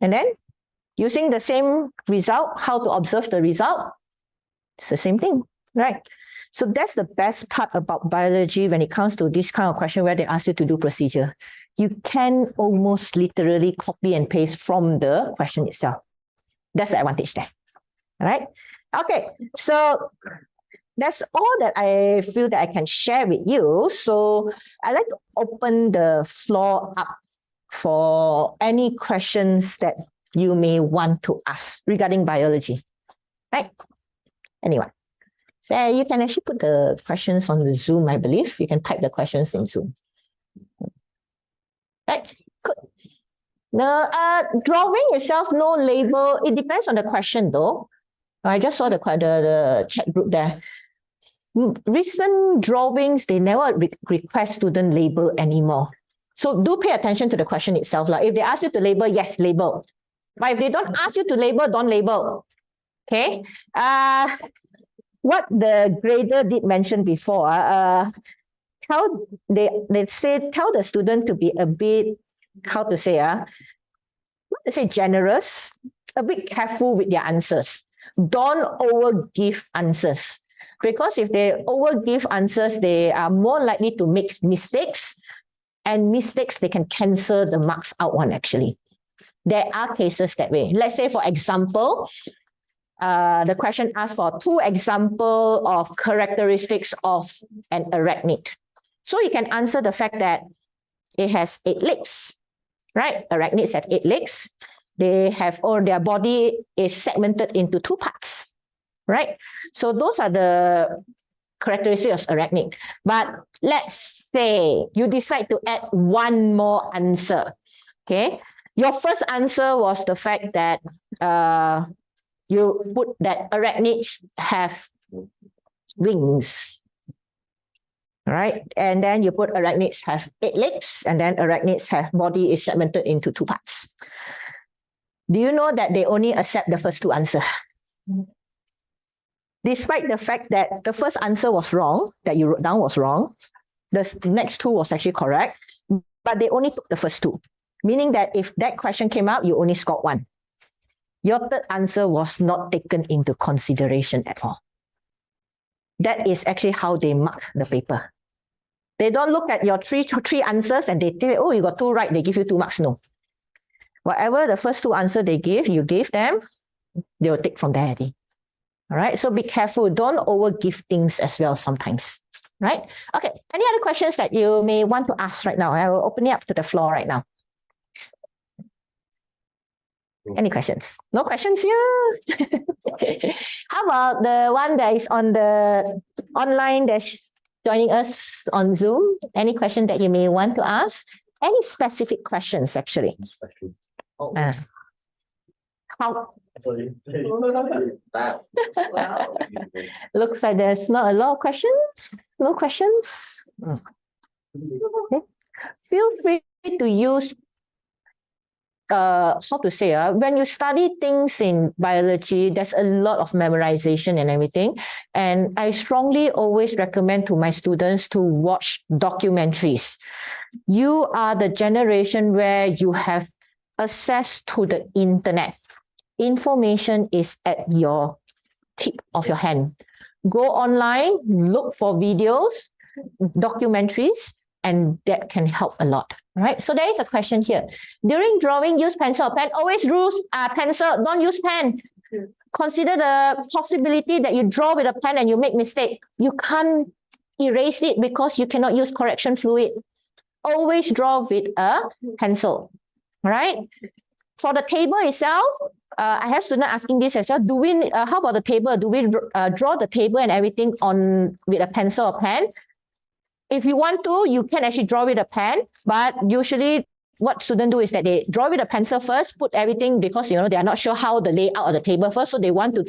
And then using the same result, how to observe the result, it's the same thing, right? So that's the best part about biology when it comes to this kind of question where they ask you to do procedure. You can almost literally copy and paste from the question itself. That's the advantage there. All right. Okay. So that's all that I feel that I can share with you. So I'd like to open the floor up for any questions that you may want to ask regarding biology. Right? Anyone? So you can actually put the questions on the Zoom, I believe. You can type the questions in Zoom. Right? Good. The drawing itself, no label. It depends on the question though. I just saw the chat group there. Recent drawings, they never request student label anymore. So do pay attention to the question itself. Like if they ask you to label, yes, label. But if they don't ask you to label, don't label. Okay. What the grader did mention before, tell the student to be a bit, how to say, generous, a bit careful with their answers. Don't overgive answers. Because if they overgive answers, they are more likely to make mistakes. And mistakes, they can cancel the marks out one actually. There are cases that way. Let's say, for example, the question asks for 2 examples of characteristics of an arachnid. So you can answer the fact that it has 8 legs, right? Arachnids have 8 legs. They have, or their body is segmented into 2 parts, right? So those are the characteristics of arachnid. But let's say you decide to add 1 more answer, okay? Your first answer was the fact that you put that arachnids have wings, right? And then you put arachnids have 8 legs, and then arachnids have body is segmented into 2 parts. Do you know that they only accept the first 2 answers? Despite the fact that the first answer was wrong, that you wrote down was wrong, the next 2 was actually correct, but they only took the first 2. Meaning that if that question came out, you only scored 1. Your third answer was not taken into consideration at all. That is actually how they mark the paper. They don't look at your three answers and they say, oh, you got 2 right, they give you 2 marks. No. Whatever the first 2 answers they give, you gave them, they will take from there. All right, so be careful. Don't overgive things as well sometimes. Right? Okay, any other questions that you may want to ask right now? I will open it up to the floor right now. Any questions? No questions here? How about the one that is on the online that's joining us on Zoom? Any question that you may want to ask? Any specific questions actually? Oh. How? Wow. Looks like there's not a lot of questions. No questions? Okay. Feel free to use how to say, when you study things in biology, there's a lot of memorization and everything. And I strongly always recommend to my students to watch documentaries. You are the generation where you have access to the internet. Information is at your tip of your hand. Go online, look for videos, documentaries, and that can help a lot. Right? So there is a question here. During drawing, use pencil or pen. Always use pencil, don't use pen. Consider the possibility that you draw with a pen and you make mistake. You can't erase it because you cannot use correction fluid. Always draw with a pencil. Right? For the table itself, I have students asking this as well. Do we? How about the table? Do we draw the table and everything on with a pencil or pen? If you want to, you can actually draw with a pen, but usually what students do is that they draw with a pencil first, put everything because, you know, they are not sure how the layout of the table first. So they want to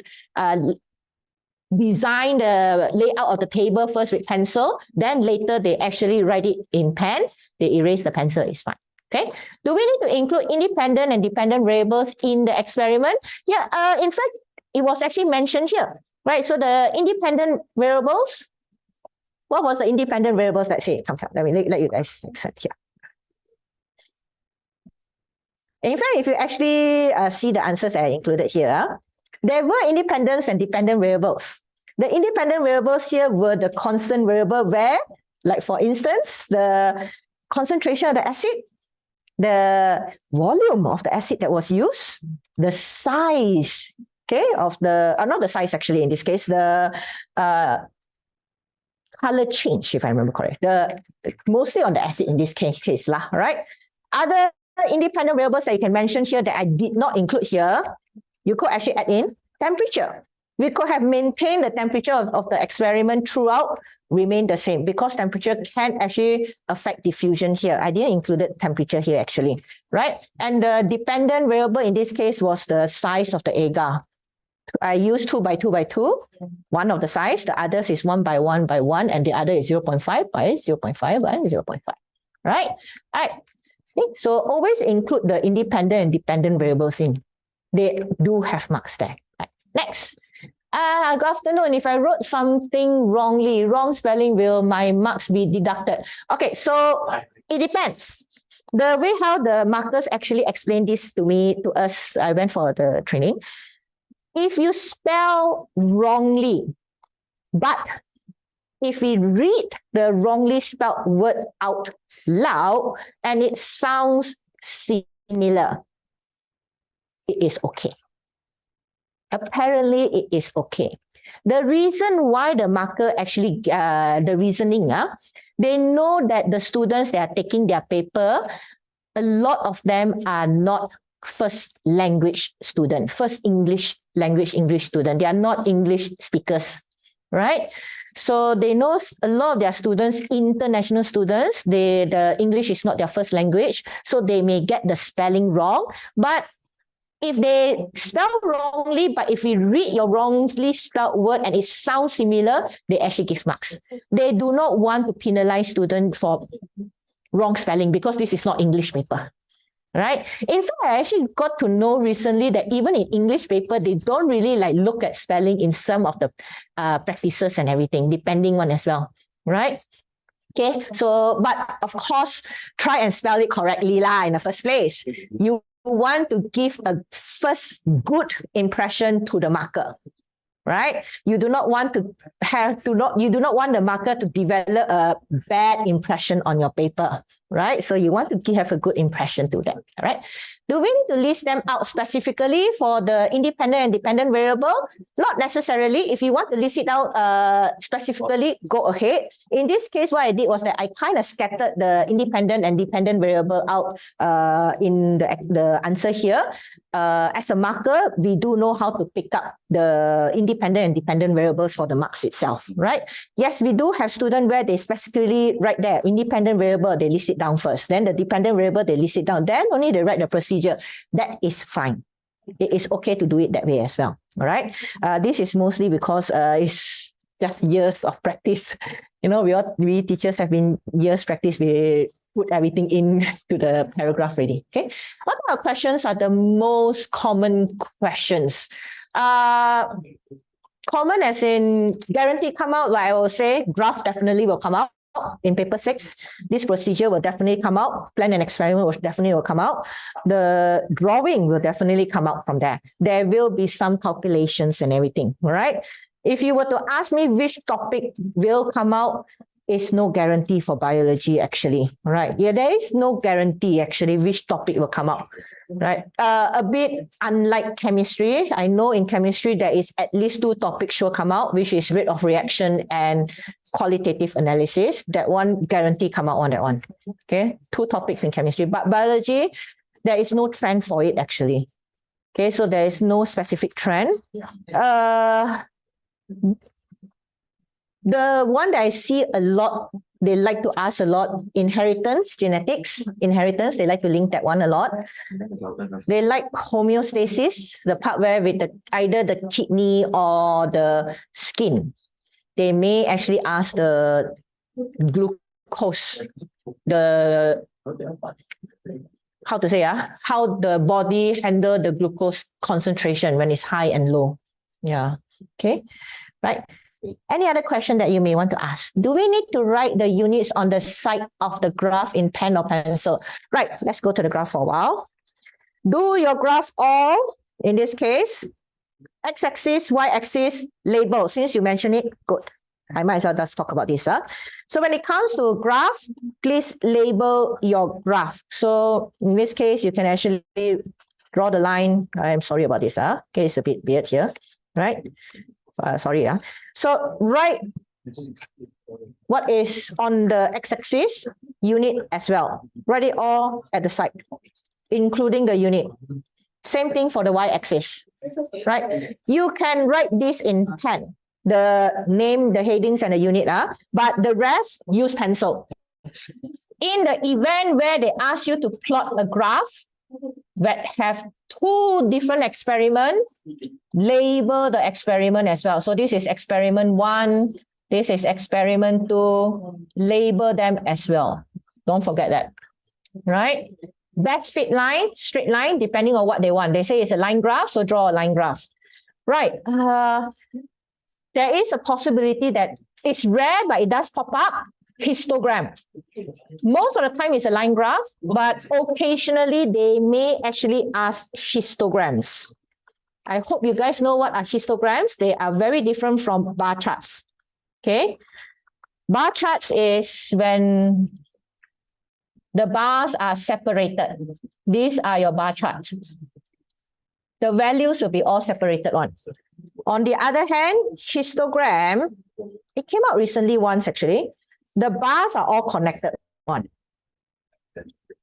design the layout of the table first with pencil. Then later they actually write it in pen. They erase the pencil, it's fine. Okay. Do we need to include independent and dependent variables in the experiment? Yeah, in fact, it was actually mentioned here, right? So the independent variables, what was the independent variables? Let's say, come, let me let you guys accept here. In fact, if you actually see the answers that I included here, there were independent and dependent variables. The independent variables here were the constant variable where, like for instance, the concentration of the acid, the volume of the acid that was used, the size, okay, of the, not the size actually in this case, the color change, if I remember correct, mostly on the acid in this case lah, right? Other independent variables that you can mention here that I did not include here, you could actually add in temperature. We could have maintained the temperature of the experiment throughout, remain the same, because temperature can actually affect diffusion here. I didn't include temperature here actually, right? And the dependent variable in this case was the size of the agar. I used 2 by 2 by 2, one of the size, the others is 1 by 1 by 1, and the other is 0.5 by 0.5 by 0.5, right? All right. See? So always include the independent and dependent variables in. They do have marks there. Right. Next. Good afternoon. If I wrote something wrongly, wrong spelling, will my marks be deducted? Okay, so it depends. The way how the markers actually explain this to us, I went for the training. If you spell wrongly, but if we read the wrongly spelled word out loud and it sounds similar, it is okay. Apparently, it is okay. The reason why the marker actually, the reasoning, they know that the students that are taking their paper, a lot of them are not first language student, first English language English student. They are not English speakers, right? So they know a lot of their students, international students, the English is not their first language, so they may get the spelling wrong. But if they spell wrongly, but if we read your wrongly spelled word and it sounds similar, they actually give marks. They do not want to penalize students for wrong spelling because this is not English paper. Right? In fact, I actually got to know recently that even in English paper, they don't really look at spelling in some of the practices and everything, depending on as well. Right? Okay. So, but of course, try and spell it correctly in the first place. You want to give a first good impression to the marker. Right? You do not want you do not want the marker to develop a bad impression on your paper, right? So you want to have a good impression to them, all right? Do we need to list them out specifically for the independent and dependent variable? Not necessarily. If you want to list it out specifically, go ahead. In this case, what I did was that I kind of scattered the independent and dependent variable out in the answer here. As a marker, we do know how to pick up the independent and dependent variables for the marks itself, right? Yes, we do have students where they specifically write there, independent variable, they list it down first. Then the dependent variable, they list it down. Then only they write the procedure. That is fine. It is okay to do it that way as well, all right? This is mostly because it's just years of practice. You know, we teachers have been years practice. We put everything in to the paragraph ready. Okay. What kind of questions are the most common questions? Common as in guaranteed come out, like I will say, graph definitely will come out in paper 6. This procedure will definitely come out. Plan and experiment will definitely come out. The drawing will definitely come out from there. There will be some calculations and everything, all right? If you were to ask me which topic will come out, is no guarantee for biology actually, right? Yeah, there is no guarantee actually which topic will come out, right? A bit unlike chemistry. I know in chemistry there is at least 2 topics sure come out, which is rate of reaction and qualitative analysis. That one guarantee come out on that one. Okay, 2 topics in chemistry, but biology, there is no trend for it actually. Okay, so there is no specific trend. The one that I see a lot, they like to ask a lot, inheritance, genetics, inheritance, they like to link that one a lot. They like homeostasis, the part where with either the kidney or the skin. They may actually ask the glucose, how to say, how the body handle the glucose concentration when it's high and low. Yeah, okay, right. Any other question that you may want to ask? Do we need to write the units on the side of the graph in pen or pencil? Right, let's go to the graph for a while. Do your graph all, in this case, x-axis, y-axis, label. Since you mentioned it, good. I might as well just talk about this. So when it comes to a graph, please label your graph. So in this case, you can actually draw the line. I'm sorry about this. Okay, it's a bit weird here, right? Sorry. So write what is on the x-axis, unit as well. Write it all at the side, including the unit. Same thing for the y-axis. right? You can write this in pen, the name, the headings, and the unit, but the rest use pencil. In the event where they ask you to plot a graph that have two different experiments, label the experiment as well. So this is experiment 1, this is experiment 2, label them as well. Don't forget that, right? Best fit line, straight line, depending on what they want. They say it's a line graph, so draw a line graph. Right. There is a possibility that it's rare, but it does pop up. Histogram. Most of the time it's a line graph, but occasionally they may actually ask histograms. I hope you guys know what are histograms. They are very different from bar charts. Okay. Bar charts is when the bars are separated. These are your bar charts. The values will be all separated ones. On the other hand, histogram, it came out recently once actually. The bars are all connected one.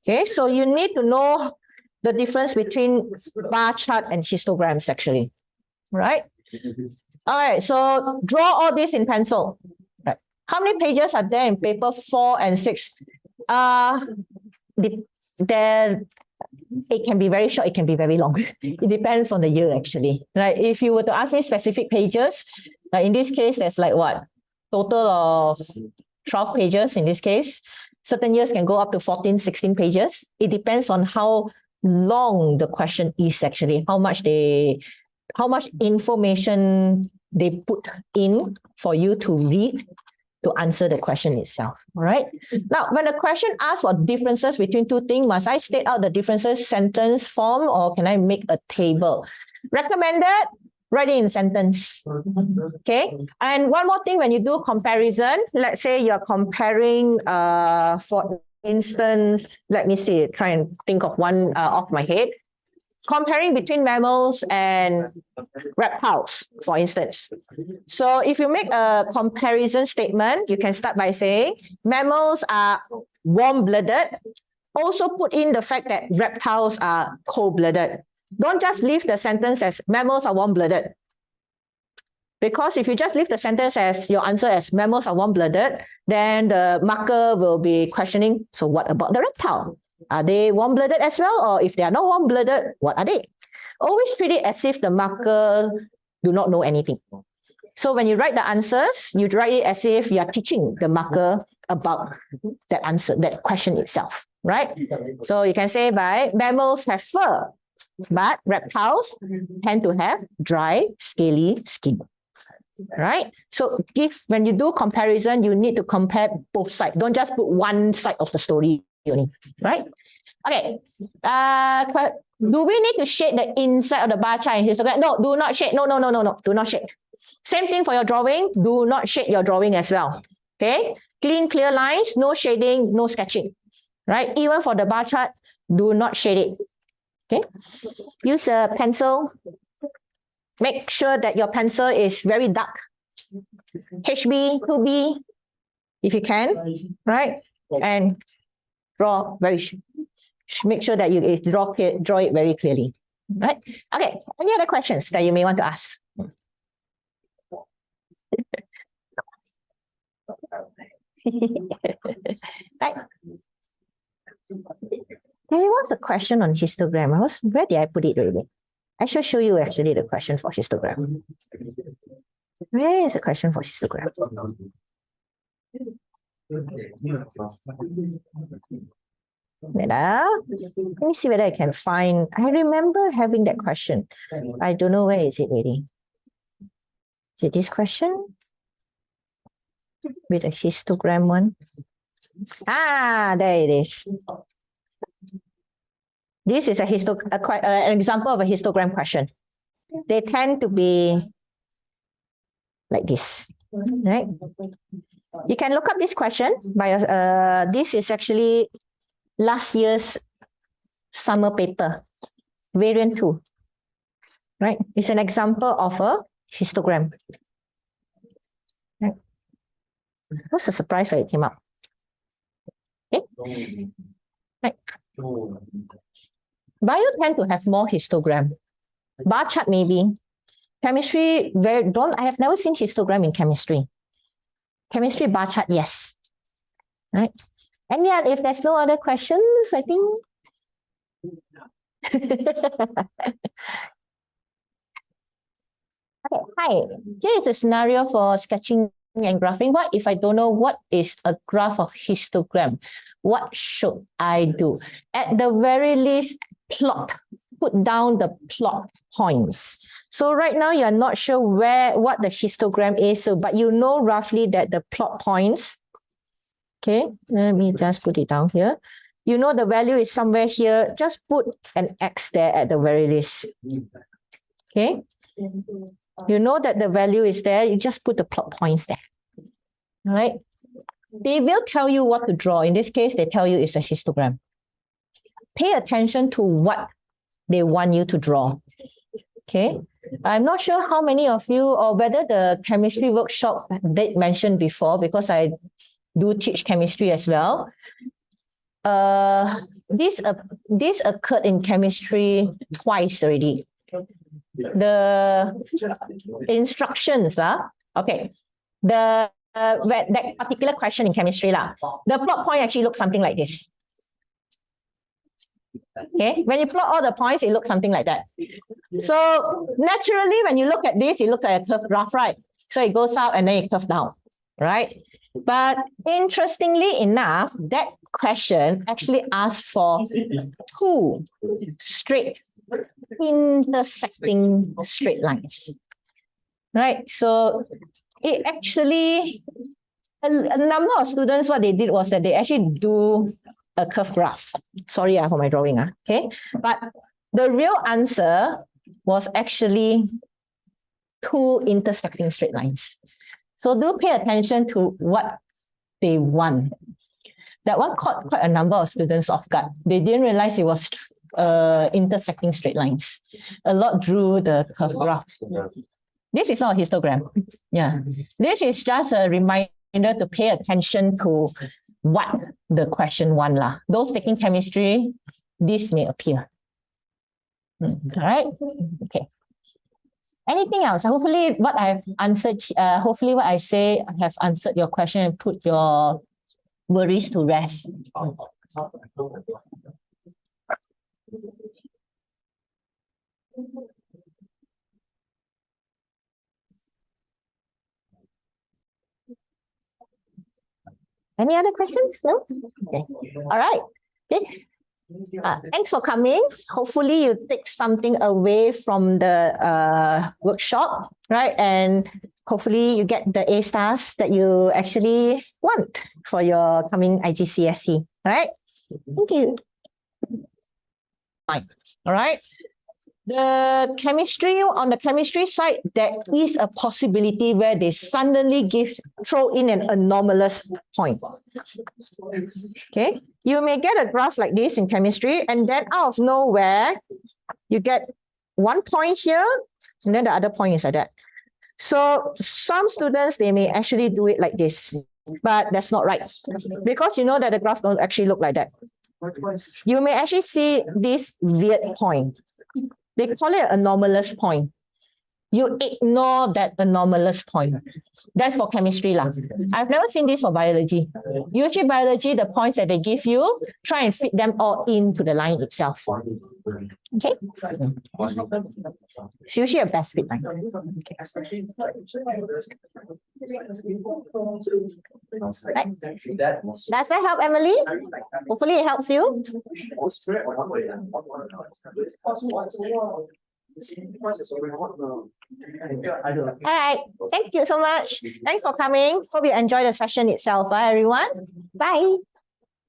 Okay, so you need to know the difference between bar chart and histograms actually, right? All right, so draw all this in pencil. Right. How many pages are there in paper 4 and 6? It can be very short, it can be very long. It depends on the year actually, right? If you were to ask me specific pages, like in this case, there's like what? Total of 12 pages in this case. Certain years can go up to 14, 16 pages. It depends on how long the question is actually, how much information they put in for you to read to answer the question itself. All right. Now, when a question asks for differences between two things, must I state out the differences sentence form or can I make a table? Recommended, write it in sentence. Okay. And one more thing, when you do comparison, let's say you're comparing, for instance, let me see, try and think of one off my head. Comparing between mammals and reptiles, for instance. So if you make a comparison statement, you can start by saying mammals are warm-blooded. Also put in the fact that reptiles are cold-blooded. Don't just leave the sentence as mammals are warm-blooded. Because if you just leave the sentence as your answer as mammals are warm-blooded, then the marker will be questioning, so what about the reptile? Are they warm-blooded as well? Or if they are not warm-blooded, what are they? Always treat it as if the marker do not know anything. So when you write the answers, you write it as if you are teaching the marker about that answer, that question itself, right? So you can say by mammals have fur, but reptiles tend to have dry, scaly skin. Right? So when you do comparison, you need to compare both sides. Don't just put one side of the story only, right? Okay. Do we need to shade the inside of the bar chart in histogram? No, do not shade. No. Do not shade. Same thing for your drawing. Do not shade your drawing as well. Okay. Clean, clear lines, no shading, no sketching. Right? Even for the bar chart, do not shade it. Okay. Use a pencil. Make sure that your pencil is very dark. HB, 2B, if you can, right? And draw make sure that you draw it very clearly, right? Okay, any other questions that you may want to ask? Right. There was a question on histogram. Where did I put it really? I shall show you actually the question for histogram. Where is the question for histogram? Wait, let me see whether I can find. I remember having that question. I don't know where is it really. Is it this question? With a histogram one? Ah, there it is. This is an example of a histogram question. They tend to be like this, right? You can look up this question by this is actually last year's summer paper, variant 2, right? It's an example of a histogram. Right? What's the surprise when it came up? Okay. Right. Bio tend to have more histogram. Bar chart maybe. Chemistry, I have never seen histogram in chemistry. Chemistry bar chart, yes. Right. And yet, if there's no other questions, I think. Okay, hi. Here is a scenario for sketching and graphing. What if I don't know what is a graph of histogram? What should I do? At the very least, put down the plot points. So right now you're not sure what the histogram is, but you know roughly that the plot points. Okay, let me just put it down here. You know the value is somewhere here. Just put an X there at the very least. Okay. You know that the value is there. You just put the plot points there. All right. They will tell you what to draw. In this case, they tell you it's a histogram. Pay attention to what they want you to draw. Okay. I'm not sure how many of you or whether the chemistry workshop did mention before, because I do teach chemistry as well. This occurred in chemistry twice already. The instructions, okay. That particular question in chemistry, the plot point actually looks something like this. Okay, when you plot all the points, it looks something like that. So naturally, when you look at this, it looks like a curved graph, right? So it goes out and then it curves down, right? But interestingly enough, that question actually asked for two straight intersecting straight lines, right? So it actually, a number of students, what they did was that they actually do a curved graph. Sorry for my drawing, okay? But the real answer was actually two intersecting straight lines. So do pay attention to what they want. That one caught quite a number of students off guard. They didn't realize it was intersecting straight lines. A lot drew the curved graph. This is not a histogram. Yeah. This is just a reminder to pay attention to what the question wants. Those taking chemistry, this may appear. All right. Okay. Anything else? Hopefully what I've answered, hopefully what I say I have answered your question and put your worries to rest. Any other questions? No? Okay. All right. Okay. Thanks for coming. Hopefully you take something away from the workshop, right? And hopefully you get the A stars that you actually want for your coming IGCSE. All right? Thank you. Fine. All right. The chemistry, on the chemistry side, there is a possibility where they suddenly throw in an anomalous point. Okay, you may get a graph like this in chemistry, and then out of nowhere, you get one point here, and then the other point is like that. So some students, they may actually do it like this, but that's not right, because you know that the graph don't actually look like that. You may actually see this weird point. They call it anomalous point. You ignore that anomalous point. That's for chemistry. I've never seen this for biology. Usually biology, the points that they give you, try and fit them all into the line itself. Okay? It's usually a best fit line. Okay. Right. Does that help, Emily? Hopefully it helps you. All right. Thank you so much. Thanks for coming. Hope you enjoy the session itself, everyone. Bye.